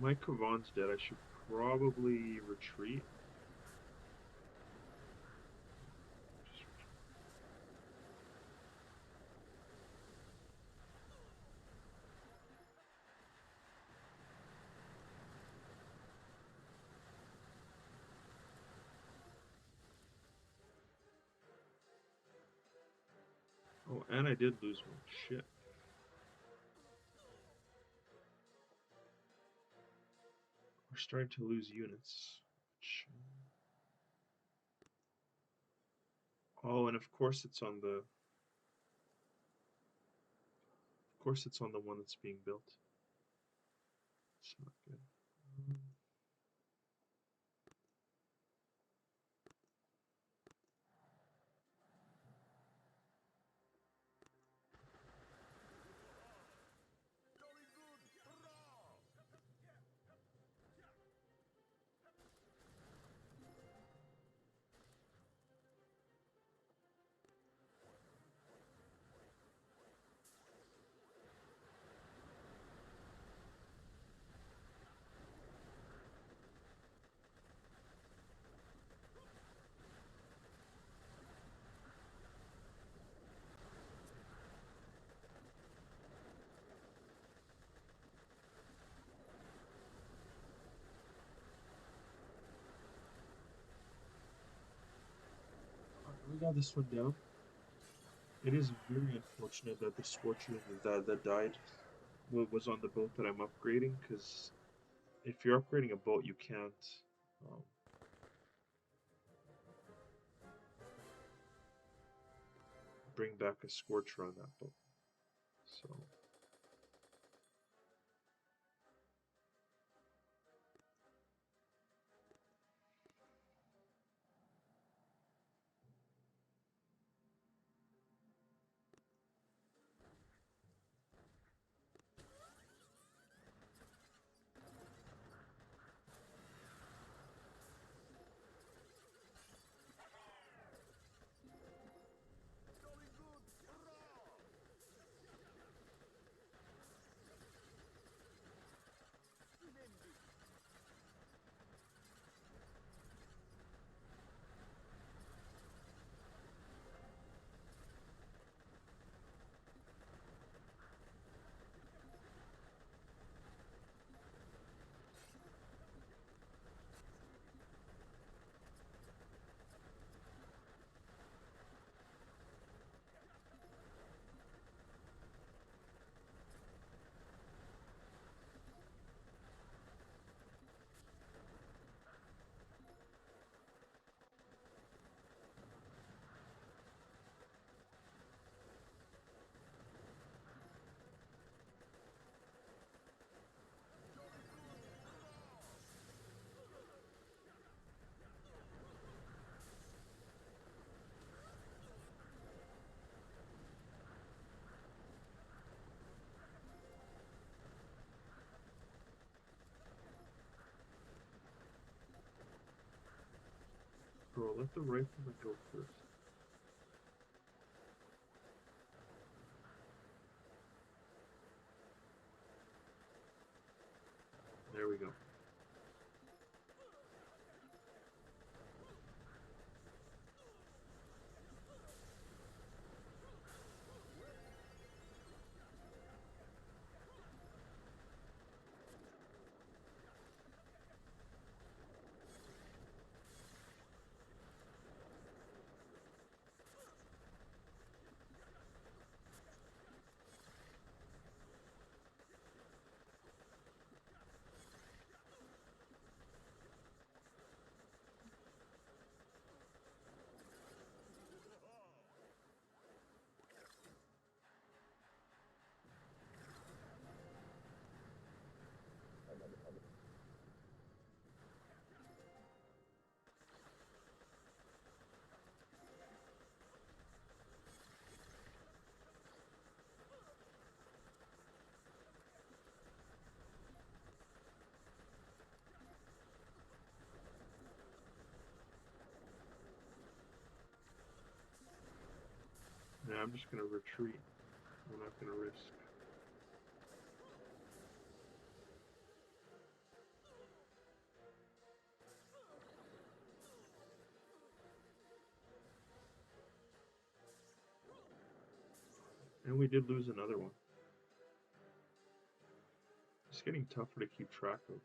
My Kavan's dead. I should probably retreat. Oh, and I did lose one. Shit. We're starting to lose units. Oh, and of course it's on the... Of course it's on the one that's being built. It's not good. We got this one down. It is very unfortunate that the Scorcher that died was on the boat that I'm upgrading, because if you're upgrading a boat, you can't um, bring back a Scorcher on that boat. So Let the rifleman go first. There we go. Now I'm just gonna retreat. I'm not gonna risk. And we did lose another one. It's getting tougher to keep track of.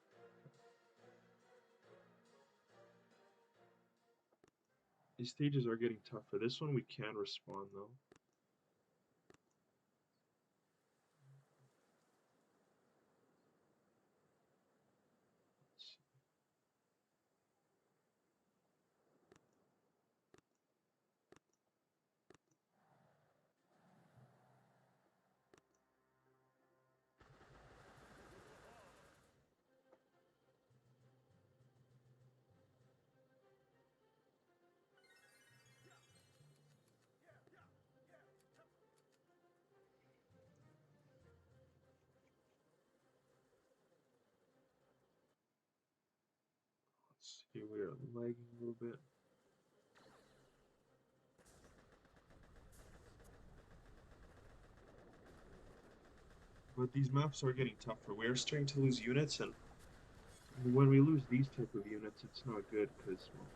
These stages are getting tougher. This one we can respawn though. Let's see, we are lagging a little bit. But these maps are getting tougher. We are starting to lose units, and when we lose these type of units, it's not good because well,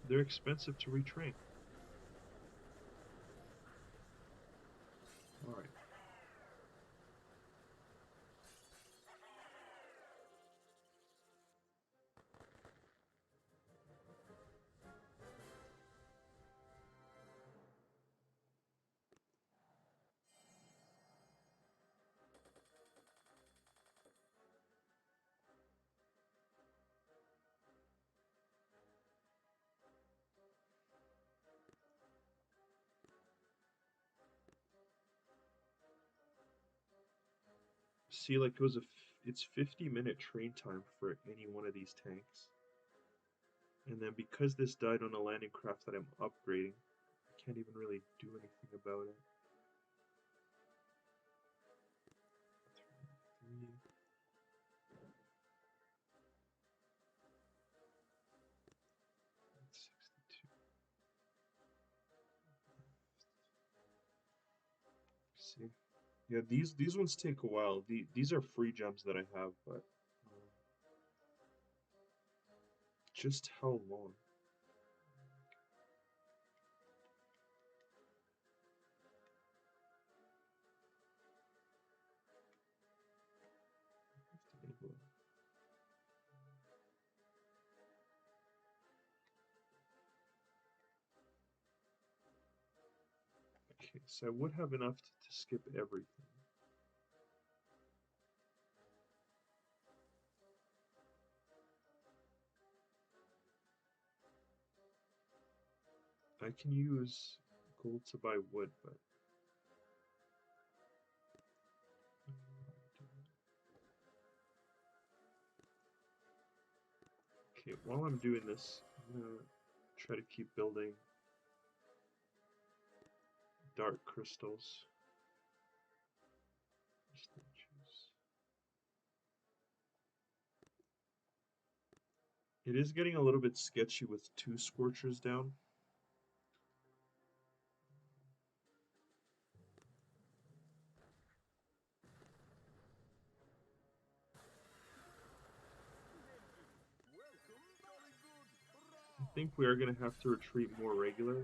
they're expensive to retrain. All right. See, like it's 50-minute train time for any one of these tanks. And then because this died on a landing craft that I'm upgrading, I can't even really do anything about it. 3, 62. See, yeah, these ones take a while. These are free gems that I have, but just how long? Okay, so I would have enough to skip everything. I can use gold to buy wood, but okay, while I'm doing this, I'm gonna try to keep building dark crystals. It is getting a little bit sketchy with 2 Scorchers down. I think we are going to have to retreat more regularly.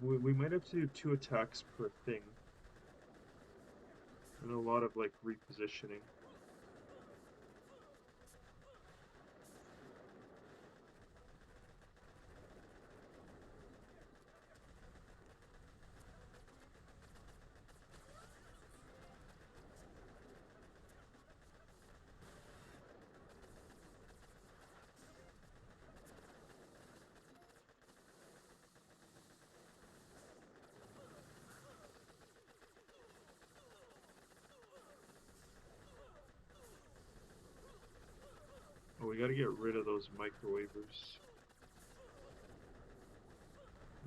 We might have to do 2 attacks per thing. And a lot of like repositioning. Oh, we gotta get rid of those microwavers.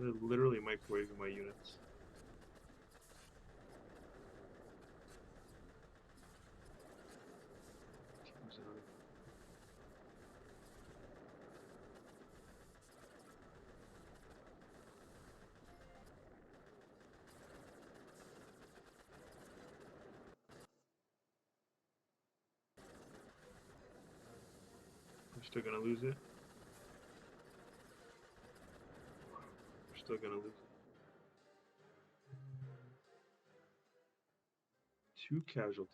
They're literally microwaving my units. Teams out. We're still gonna lose it. We're still gonna lose it. 2 casualties.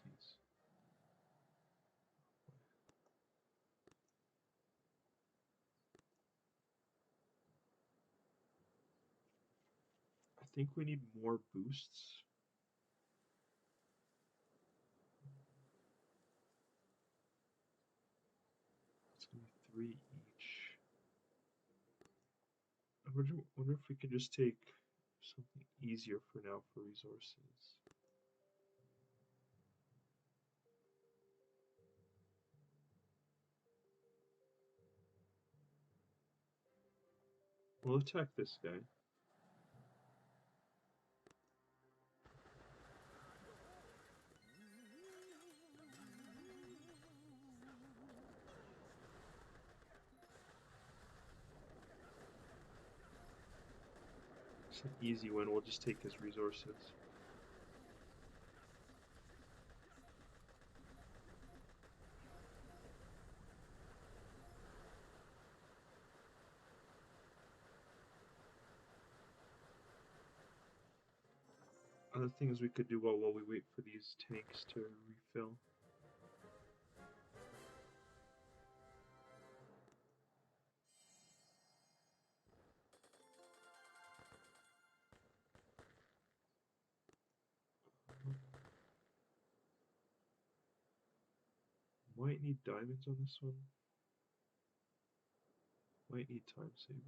I think we need more boosts. It's gonna be 3 each. I wonder if we could just take something easier for now for resources. We'll attack this guy. It's an easy win. We'll just take his resources. Other things we could do while we wait for these tanks to refill. Might need diamonds on this one. Might need time savers.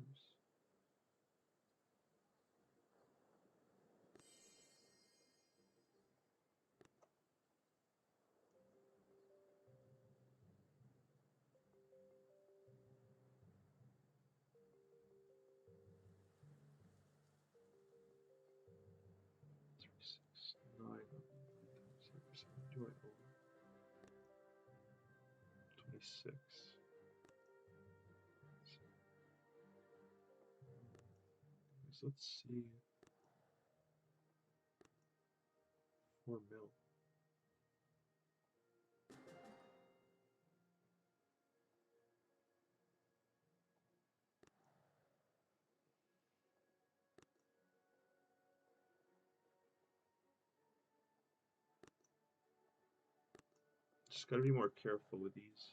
Three, six, nine. Time savers. How many do I owe? 26. So let's see. 4 mil. Just gotta be more careful with these.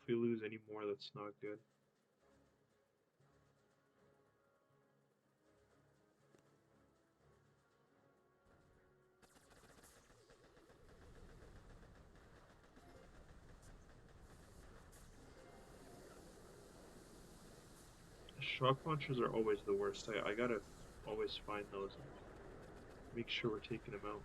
we lose any more, that's not good. Shock launchers are always the worst. I gotta always find those and make sure we're taking them out.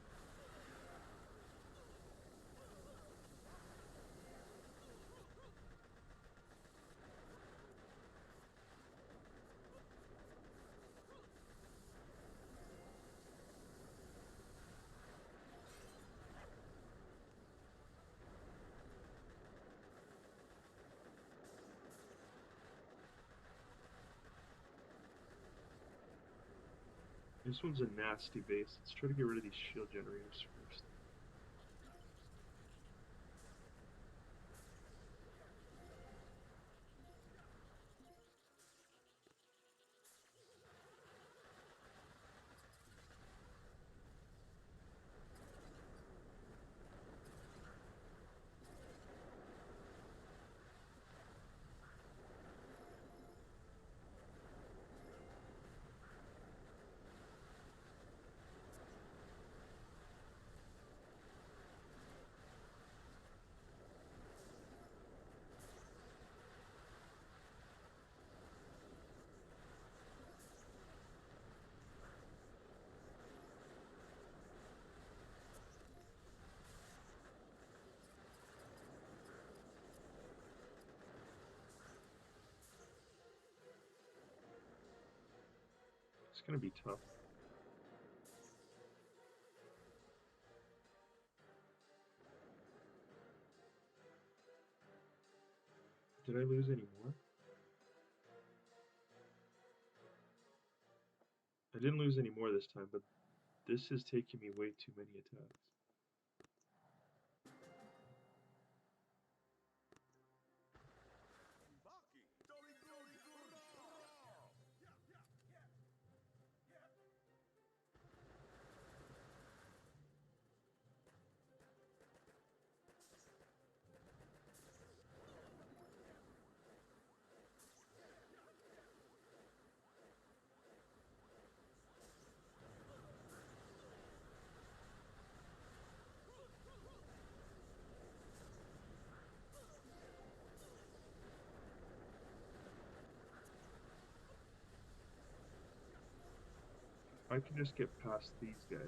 This one's a nasty base. Let's try to get rid of these shield generators first. It's gonna be tough. Did I lose any more? I didn't lose any more this time, but this is taking me way too many attacks. I can just get past these guys.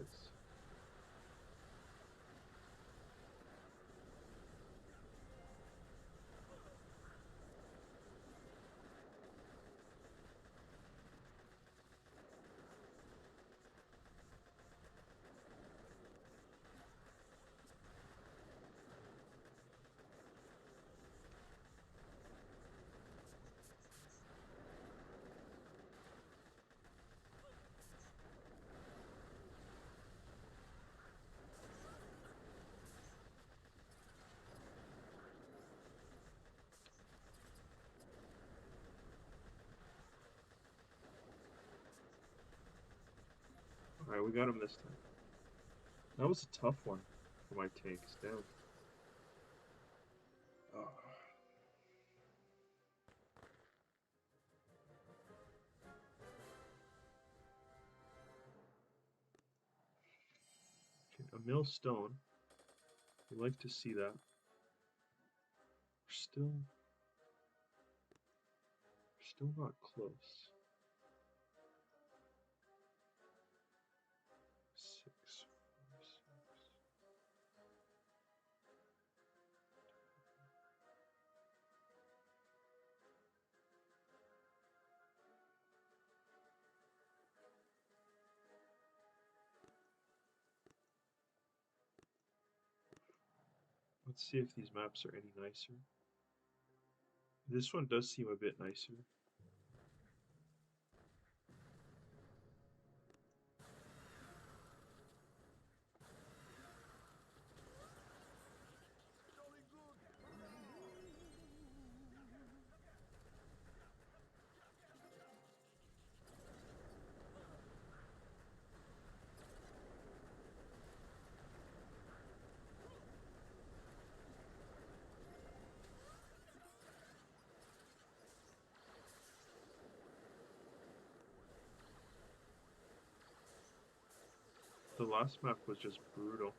Alright, we got him this time. That was a tough one for my tanks, damn. Oh. Okay, a millstone. We like to see that. We're still not close. 6, 4, 6. Let's see if these maps are any nicer. This one does seem a bit nicer. The last map was just brutal.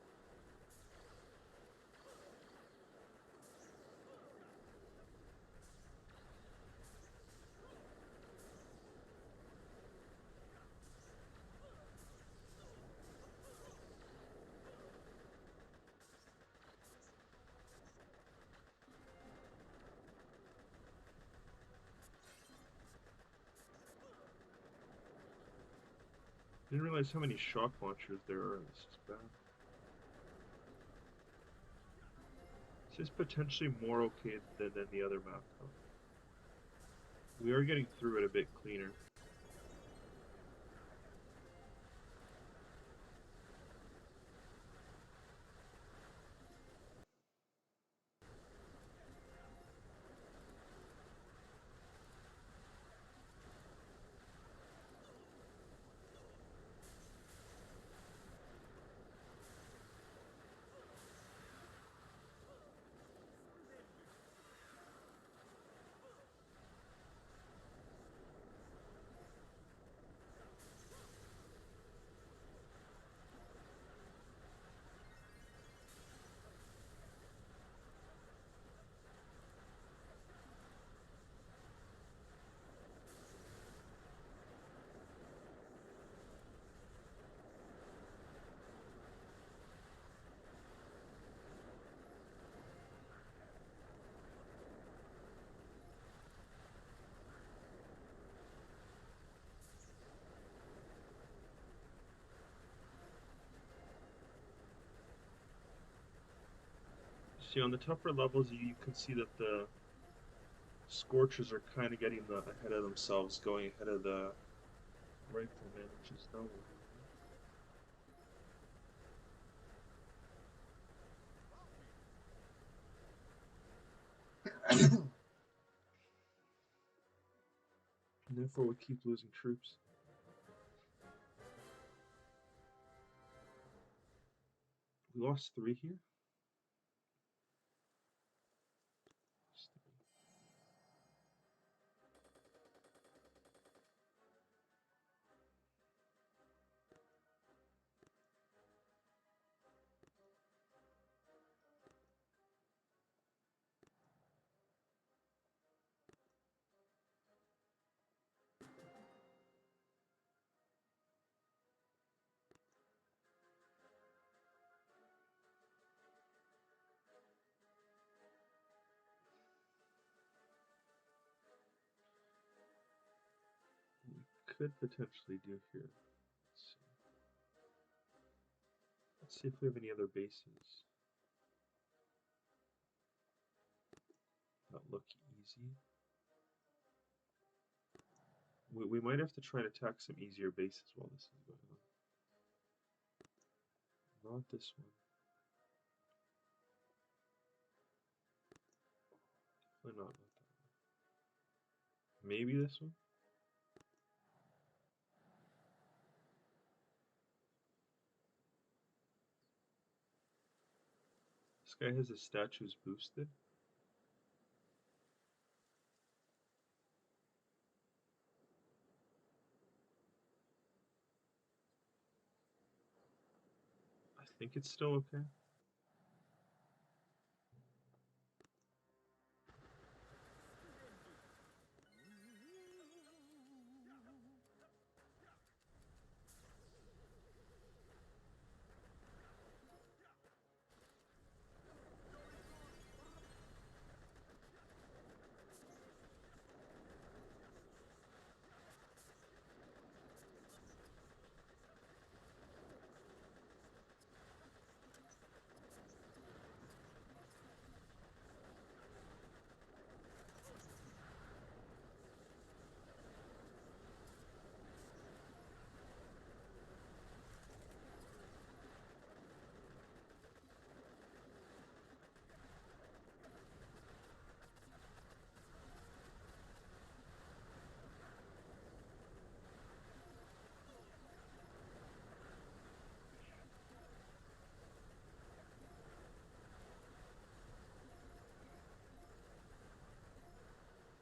Didn't realize how many shock launchers there are. This is bad. This is potentially more okay than the other map, though. We are getting through it a bit cleaner. See, on the tougher levels, you can see that the Scorchers are kind of getting ahead of themselves, going ahead of the Rifleman, which is no. And therefore, we keep losing troops. We lost 3 here. Could potentially do here. Let's see if we have any other bases that look easy. We might have to try and attack some easier bases while this is going on. Not this one. Definitely not that one. Maybe this one? This guy has his statues boosted. I think it's still okay.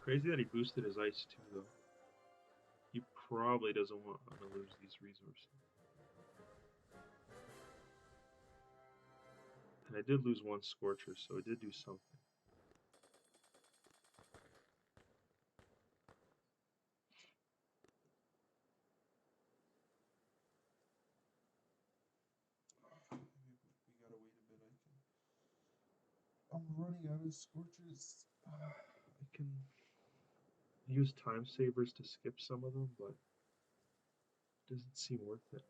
Crazy that he boosted his ice too, though. He probably doesn't want to lose these resources. And I did lose one Scorcher, so it did do something. We gotta wait a bit. I'm running out of Scorches. I can use time savers to skip some of them, but it doesn't seem worth it.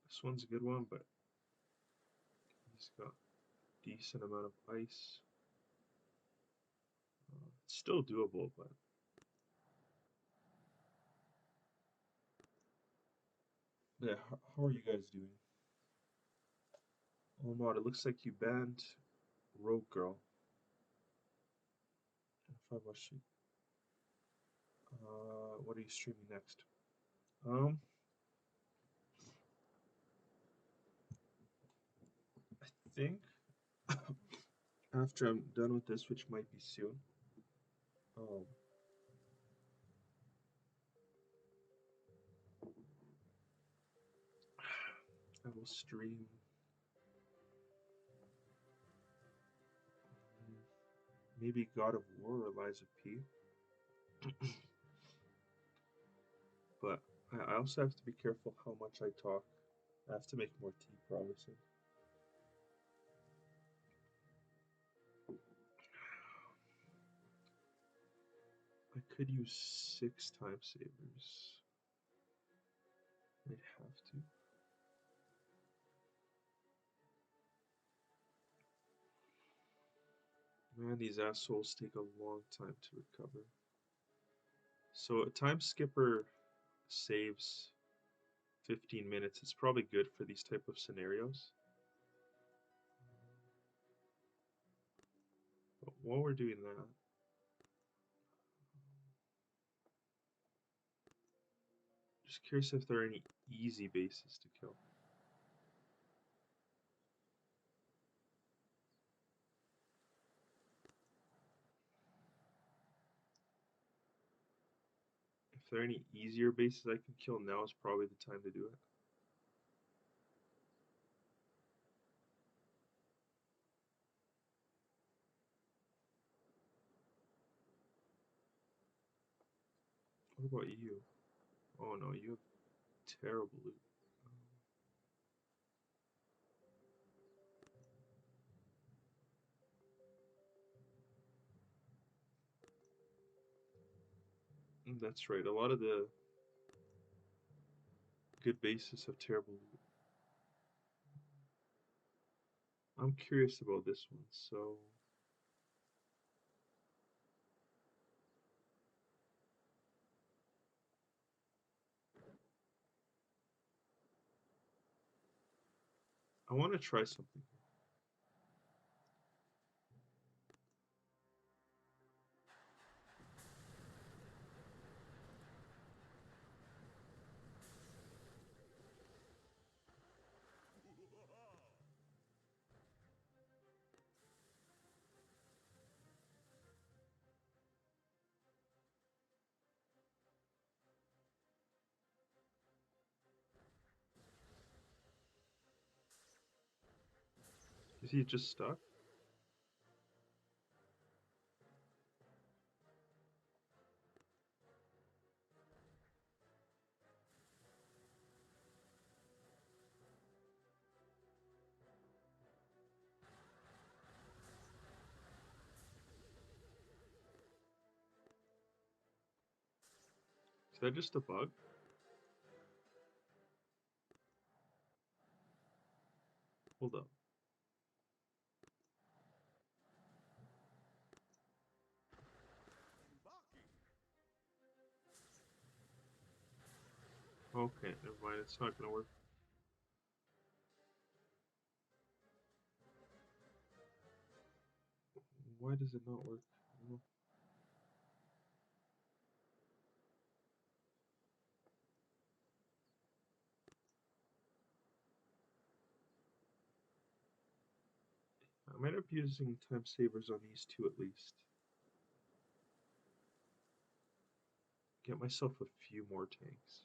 This one's a good one, but he's got a decent amount of ice. It's still doable, but yeah. How are you guys doing? Oh no, it looks like you banned Rogue Girl. If I was you, what are you streaming next? Um, I think after I'm done with this, which might be soon, um, I will stream maybe God of War or Lies of P. But I also have to be careful how much I talk. I have to make more tea, probably soon. I could use 6 time savers. I'd have to. Man, these assholes take a long time to recover. So a time skipper saves 15 minutes. It's probably good for these type of scenarios. But while we're doing that, just curious if there are any easy bases to kill. If there are any easier bases I can kill, now is probably the time to do it. What about you? Oh no, you have terrible loot. That's right, a lot of the good bases have terrible loot. I'm curious about this one, so I want to try something. Is he just stuck? Is that just a bug? Hold up. Okay, never mind, it's not gonna work. Why does it not work? No. I might end up using time savers on these two at least. Get myself a few more tanks.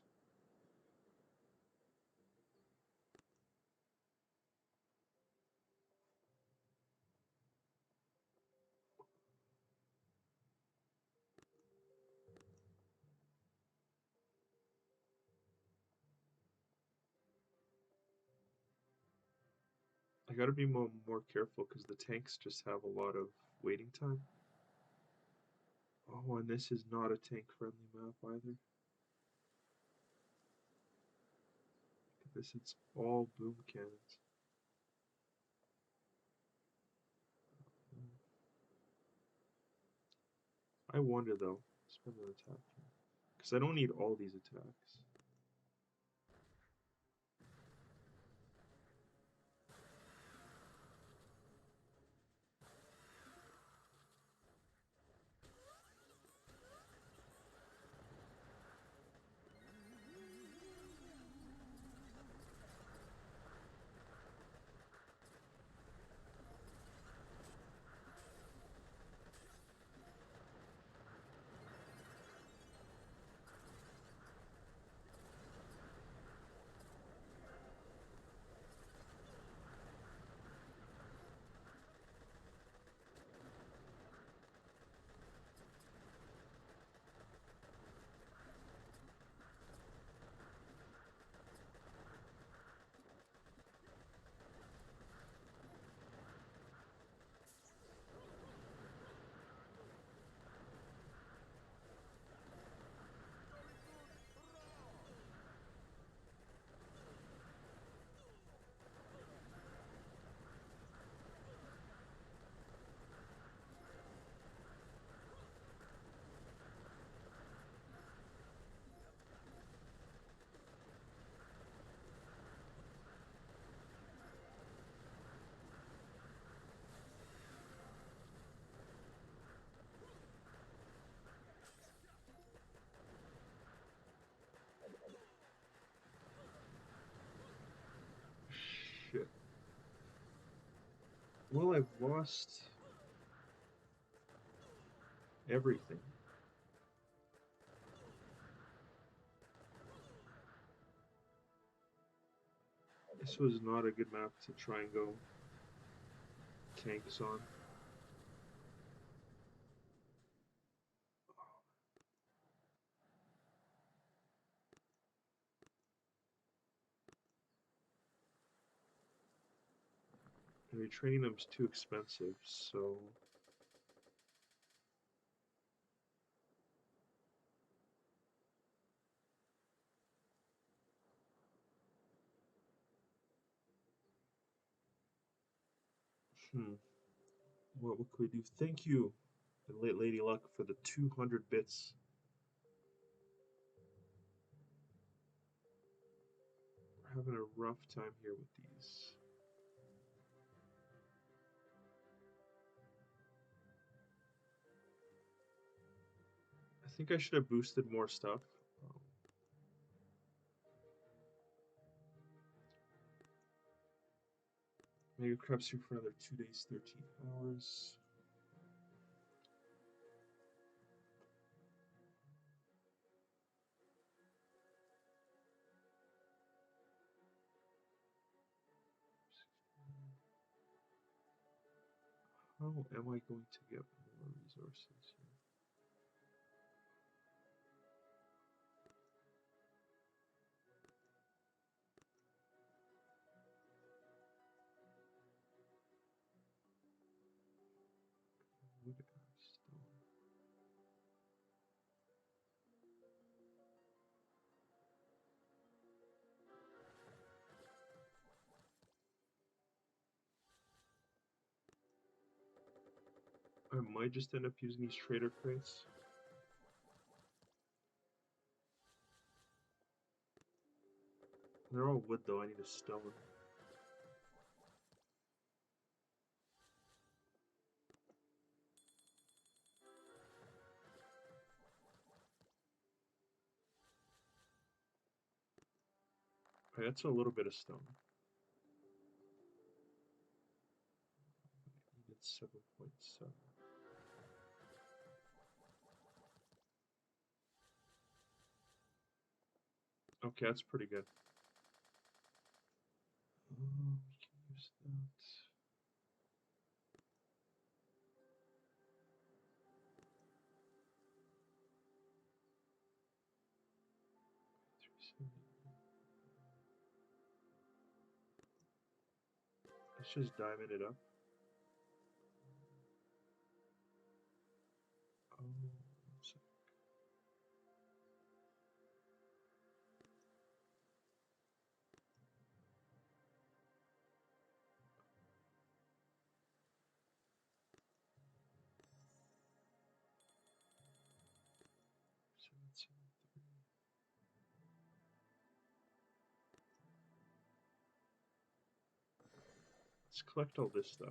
I gotta be more careful because the tanks just have a lot of waiting time. Oh, and this is not a tank-friendly map either. Look at this, it's all boom cannons. I wonder though, spend an attack here. Because I don't need all these attacks. Shit. Well, I've lost everything. This was not a good map to try and go tanks on. And retraining them's too expensive, so what could we do? Thank you, Lady Luck, for the 200 bits. We're having a rough time here with these. I think I should have boosted more stuff. Mega Crab's here for another 2 days, 13 hours. How am I going to get more resources here? Wood ash stone. I might just end up using these trader crates. They're all wood though, I need a stone. Okay, that's a little bit of stone. 7.7. Okay, that's pretty good. We can use that. Let's just diamond it up. Oh, 1 sec. Let's collect all this stuff.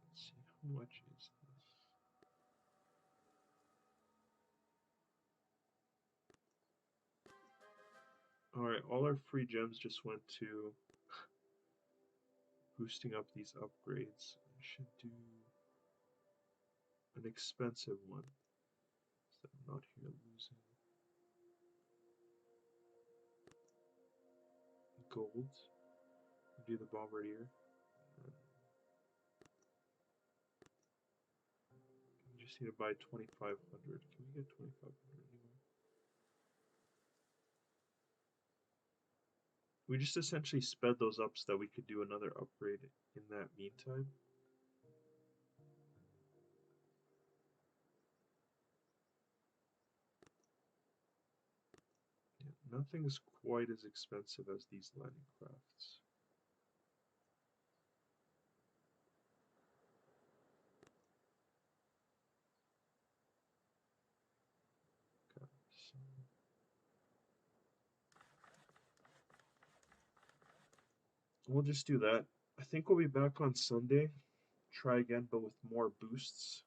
Let's see, how much is this? Alright, all our free gems just went to boosting up these upgrades. I should do an expensive one, so I'm not here losing gold. Do the bombardier. We just need to buy 2,500. Can we get 2,500 anywhere? We just essentially sped those up so that we could do another upgrade in that meantime. Yeah, nothing's quite as expensive as these landing crafts. Okay, so we'll just do that. I think we'll be back on Sunday. Try again, but with more boosts.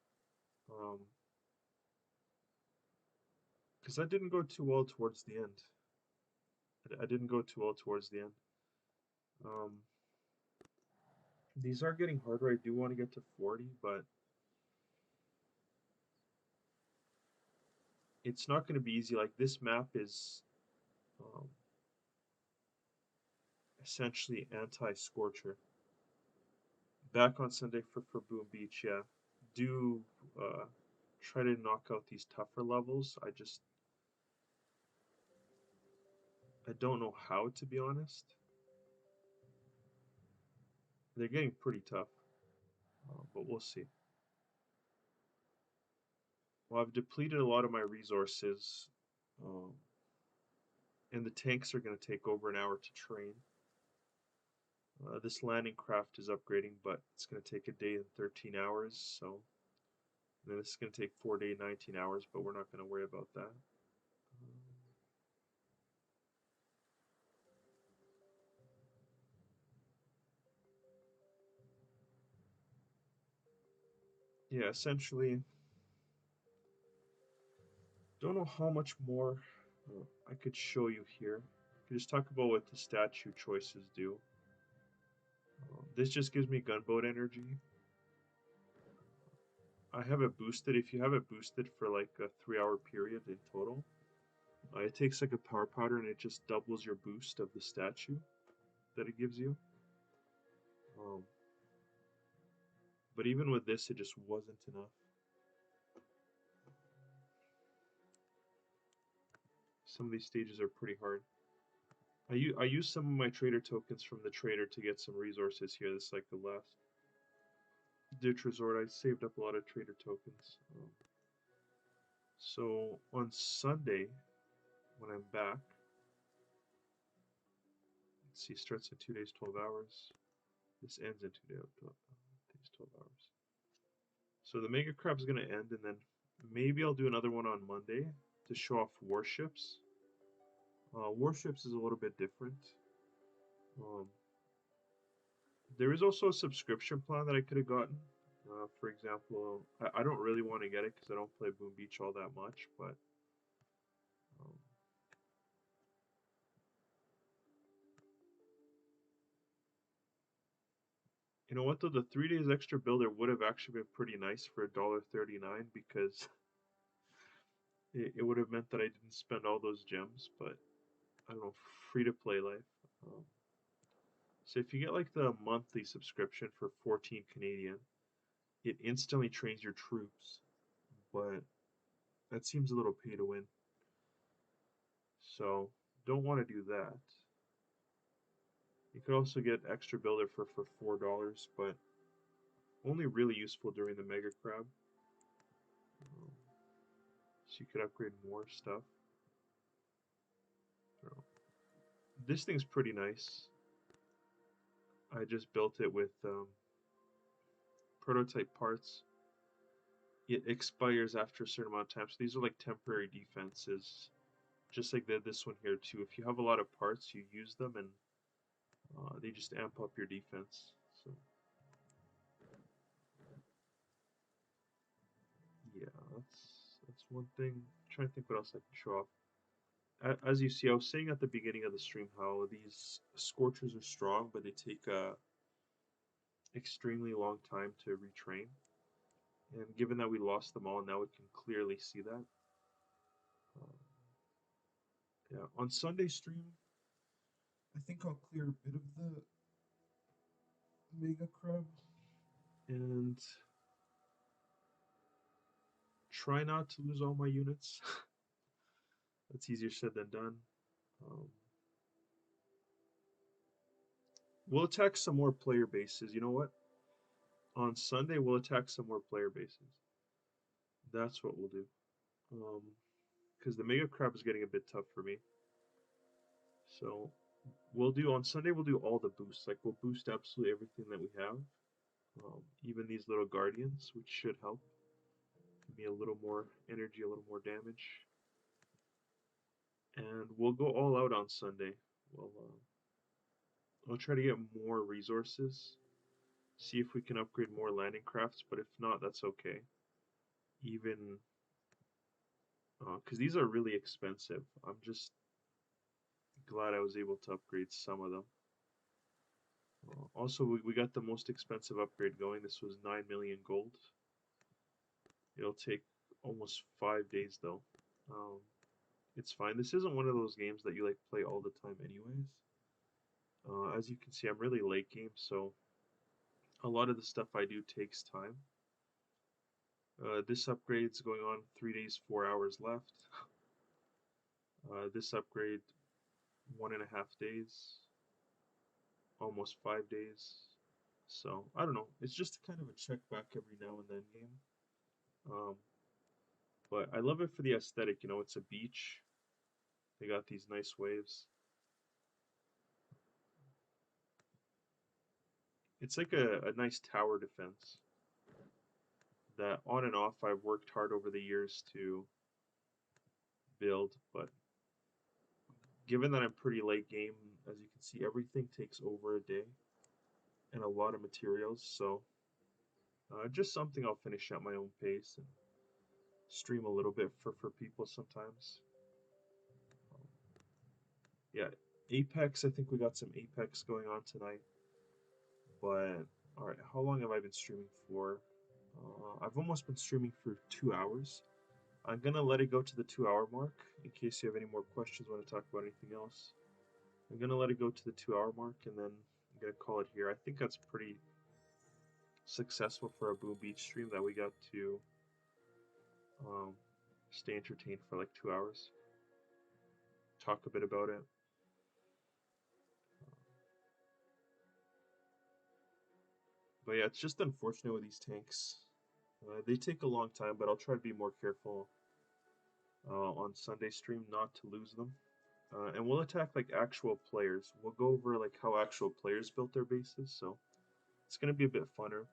Because that didn't go too well towards the end. I didn't go too well towards the end. These are getting harder. I do want to get to 40, but it's not going to be easy. Like, this map is essentially anti-Scorcher. Back on Sunday for Boom Beach, yeah. Do try to knock out these tougher levels. I don't know how, to be honest. They're getting pretty tough, but we'll see. Well, I've depleted a lot of my resources, and the tanks are going to take over an hour to train. This landing craft is upgrading, but it's going to take a day and 13 hours, so then this is going to take 4 days, 19 hours, but we're not going to worry about that. Yeah, essentially, don't know how much more I could show you here. I could just talk about what the statue choices do. This just gives me gunboat energy. I have it boosted. If you have it boosted for like a 3-hour period in total, it takes like a power powder and it just doubles your boost of the statue that it gives you. But even with this, it just wasn't enough. Some of these stages are pretty hard. I use some of my trader tokens from the trader to get some resources here. This is like the last ditch resort. I saved up a lot of trader tokens. So on Sunday, when I'm back, let's see, starts in 2 days, 12 hours. This ends in 2 days, 12 hours. So the Mega Crab's gonna end, and then maybe I'll do another one on Monday to show off warships. Warships is a little bit different. There is also a subscription plan that I could have gotten. For example, I don't really want to get it because I don't play Boom Beach all that much, but um, you know what though, the 3 days extra builder would have actually been pretty nice for $1.39 because it would have meant that I didn't spend all those gems, but I don't know, free to play life. Um, so if you get like the monthly subscription for 14 Canadian, it instantly trains your troops, but that seems a little pay to win. So don't want to do that. You could also get extra builder for $4, but only really useful during the mega crab. Um, so you could upgrade more stuff. This thing's pretty nice. I just built it with prototype parts. It expires after a certain amount of time. So these are like temporary defenses, just like this one here too. If you have a lot of parts, you use them and they just amp up your defense. So yeah, that's one thing. I'm trying to think what else I can show off. As you see, I was saying at the beginning of the stream how these Scorchers are strong, but they take a extremely long time to retrain. And given that we lost them all, now we can clearly see that. Um, yeah, on Sunday stream, I think I'll clear a bit of the Mega Crab and try not to lose all my units. That's easier said than done. Um, we'll attack some more player bases. You know what? On Sunday, we'll attack some more player bases. That's what we'll do. Because the Mega Crab is getting a bit tough for me. So we'll do on Sunday. We'll do all the boosts. Like we'll boost absolutely everything that we have, even these little guardians, which should help. Give me a little more energy, a little more damage, and we'll go all out on Sunday. We'll I'll try to get more resources. See if we can upgrade more landing crafts, but if not, that's okay. Even because these are really expensive. I'm just glad I was able to upgrade some of them. Also, we got the most expensive upgrade going. This was 9 million gold. It'll take almost 5 days though. Um, it's fine. This isn't one of those games that you like play all the time anyways. As you can see, I'm really late game, so a lot of the stuff I do takes time. This upgrade's going on 3 days, 4 hours left. This upgrade, 1.5 days, almost 5 days. So I don't know. It's just kind of a check back every now and then game. Um, but I love it for the aesthetic. You know, it's a beach. They got these nice waves. It's like a nice tower defense that on and off I've worked hard over the years to build, but given that I'm pretty late game, as you can see, everything takes over a day and a lot of materials, so just something I'll finish at my own pace and stream a little bit for people sometimes. Um, yeah, Apex, I think we got some Apex going on tonight, but alright, how long have I been streaming for? I've almost been streaming for 2 hours. I'm gonna let it go to the 2 hour mark in case you have any more questions, want to talk about anything else. I'm gonna let it go to the 2 hour mark and then I'm gonna call it here. I think that's pretty successful for a Boom Beach stream that we got to um, stay entertained for like 2 hours, talk a bit about it. But yeah, it's just unfortunate with these tanks. They take a long time, but I'll try to be more careful on Sunday stream not to lose them. And we'll attack like actual players. We'll go over like how actual players built their bases, so it's gonna be a bit funner.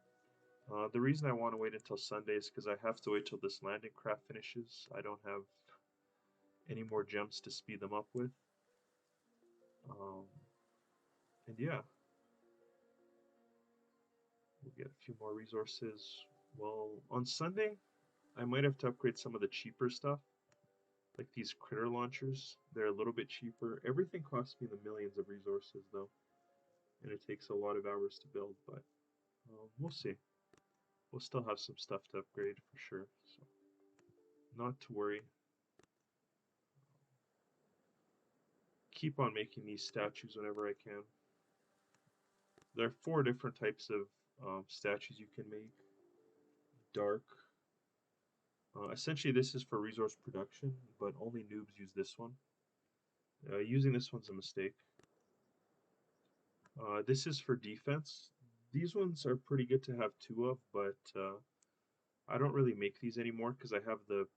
The reason I want to wait until Sunday is because I have to wait till this landing craft finishes. I don't have any more gems to speed them up with. Um, and yeah, Get a few more resources. Well, on Sunday, I might have to upgrade some of the cheaper stuff, like these critter launchers. They're a little bit cheaper. Everything costs me the millions of resources, though, and it takes a lot of hours to build, but we'll see. We'll still have some stuff to upgrade for sure, so not to worry. Keep on making these statues whenever I can. There are 4 different types of statues you can make. Dark. Essentially, this is for resource production, but only noobs use this one. Using this one's a mistake. This is for defense. These ones are pretty good to have 2 of, but I don't really make these anymore because I have the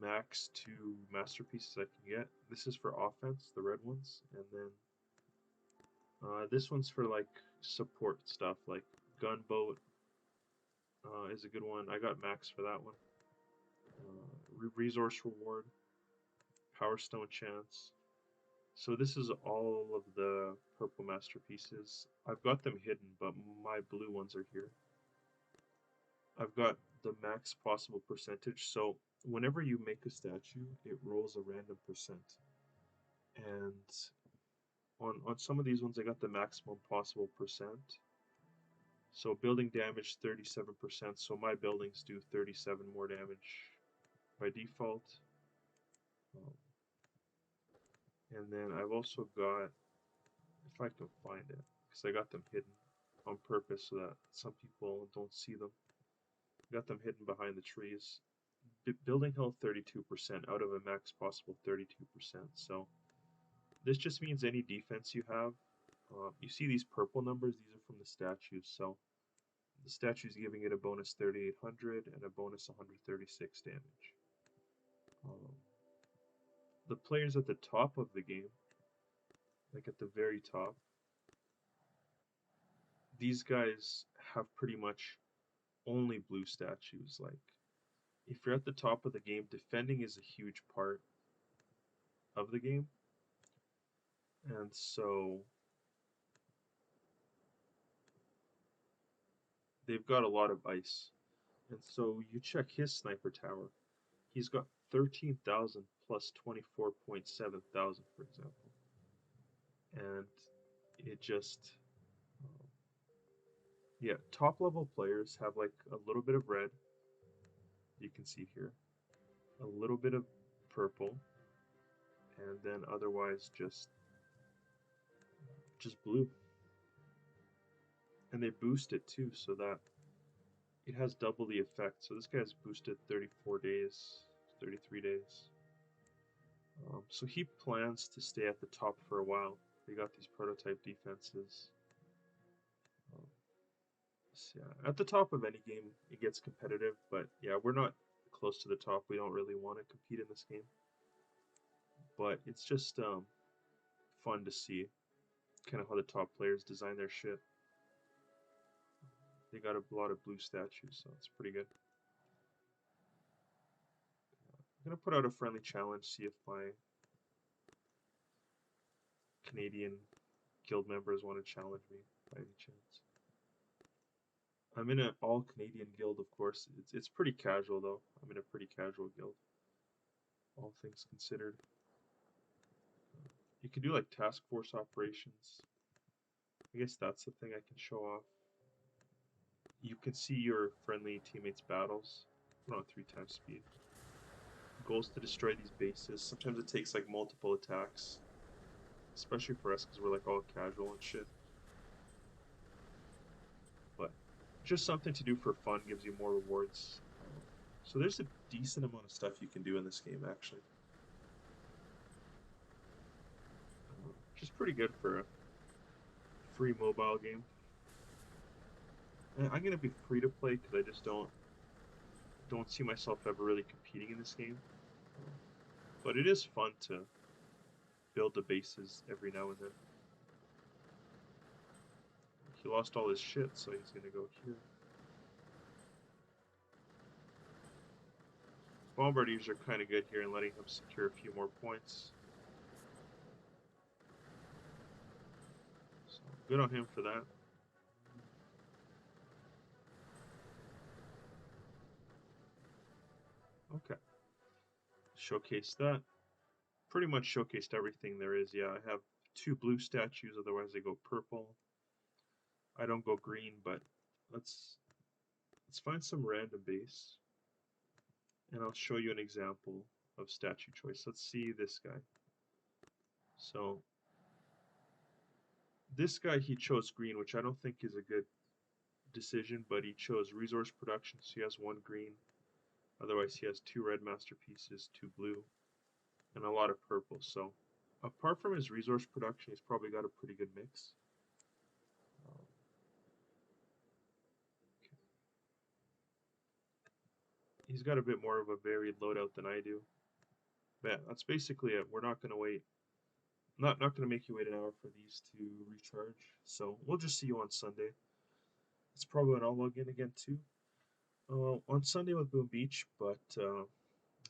max 2 masterpieces I can get. This is for offense, the red ones, and then this one's for like support stuff, like gunboat is a good one. I got max for that one. Resource reward, power stone chance. So this is all of the purple masterpieces. I've got them hidden, but my blue ones are here. I've got the max possible percentage. So whenever you make a statue, it rolls a random percent. And on some of these ones, I got the maximum possible percent. So building damage 37%. So my buildings do 37 more damage by default. And then I've also got, if I can find it, because I got them hidden on purpose so that some people don't see them. Got them hidden behind the trees. Building health 32% out of a max possible 32%. So this just means any defense you have. You see these purple numbers, these are from the statues. So the statue's giving it a bonus 3800 and a bonus 136 damage. The players at the top of the game, like at the very top, these guys have pretty much only blue statues. Like, if you're at the top of the game, defending is a huge part of the game. And so they've got a lot of ice. And so you check his sniper tower. He's got 13,000 plus 24.7 thousand, for example. And it just, yeah, top level players have like a little bit of red, you can see here, a little bit of purple, and then otherwise just blue. And they boost it too, so that it has double the effect. So this guy's boosted 34 days, 33 days. So he plans to stay at the top for a while. They got these prototype defenses. So yeah, at the top of any game, it gets competitive, but yeah, we're not close to the top. We don't really want to compete in this game. But it's just fun to see kind of how the top players design their shit. They got a lot of blue statues, so it's pretty good. I'm gonna put out a friendly challenge, see if my Canadian guild members want to challenge me by any chance. I'm in an all Canadian guild, of course. It's pretty casual though. I'm in a pretty casual guild, all things considered. You can do like task force operations. I guess that's the thing I can show off. You can see your friendly teammates' battles. We're on 3 times speed. Goal is to destroy these bases. Sometimes it takes like multiple attacks, especially for us because we're like all casual and shit. But just something to do for fun, gives you more rewards. So there's a decent amount of stuff you can do in this game actually. Which is pretty good for a free mobile game. And I'm gonna be free to play because I just don't see myself ever really competing in this game. But it is fun to build the bases every now and then. He lost all his shit, so he's gonna go here. Bombardiers are kind of good here in letting him secure a few more points. So good on him for that. showcase that. Pretty much showcased everything there is. Yeah, I have 2 blue statues, otherwise I go purple. I don't go green, but let's find some random base, and I'll show you an example of statue choice. Let's see this guy. So this guy, he chose green, which I don't think is a good decision, but he chose resource production, so he has 1 green. Otherwise, he has 2 red masterpieces, 2 blue, and a lot of purple. So apart from his resource production, he's probably got a pretty good mix. Okay. He's got a bit more of a varied loadout than I do. But yeah, that's basically it. We're not going to wait. Not going to make you wait an hour for these to recharge. So we'll just see you on Sunday. It's probably when I'll log in again too. On Sunday with Boom Beach, but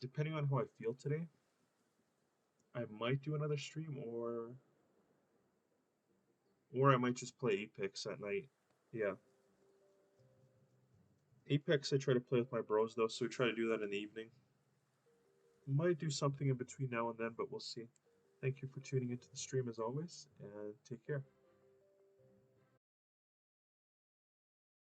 depending on how I feel today, I might do another stream, or I might just play Apex at night. Yeah, Apex I try to play with my bros though, so we try to do that in the evening. Might do something in between now and then, but we'll see. Thank you for tuning into the stream as always, and take care.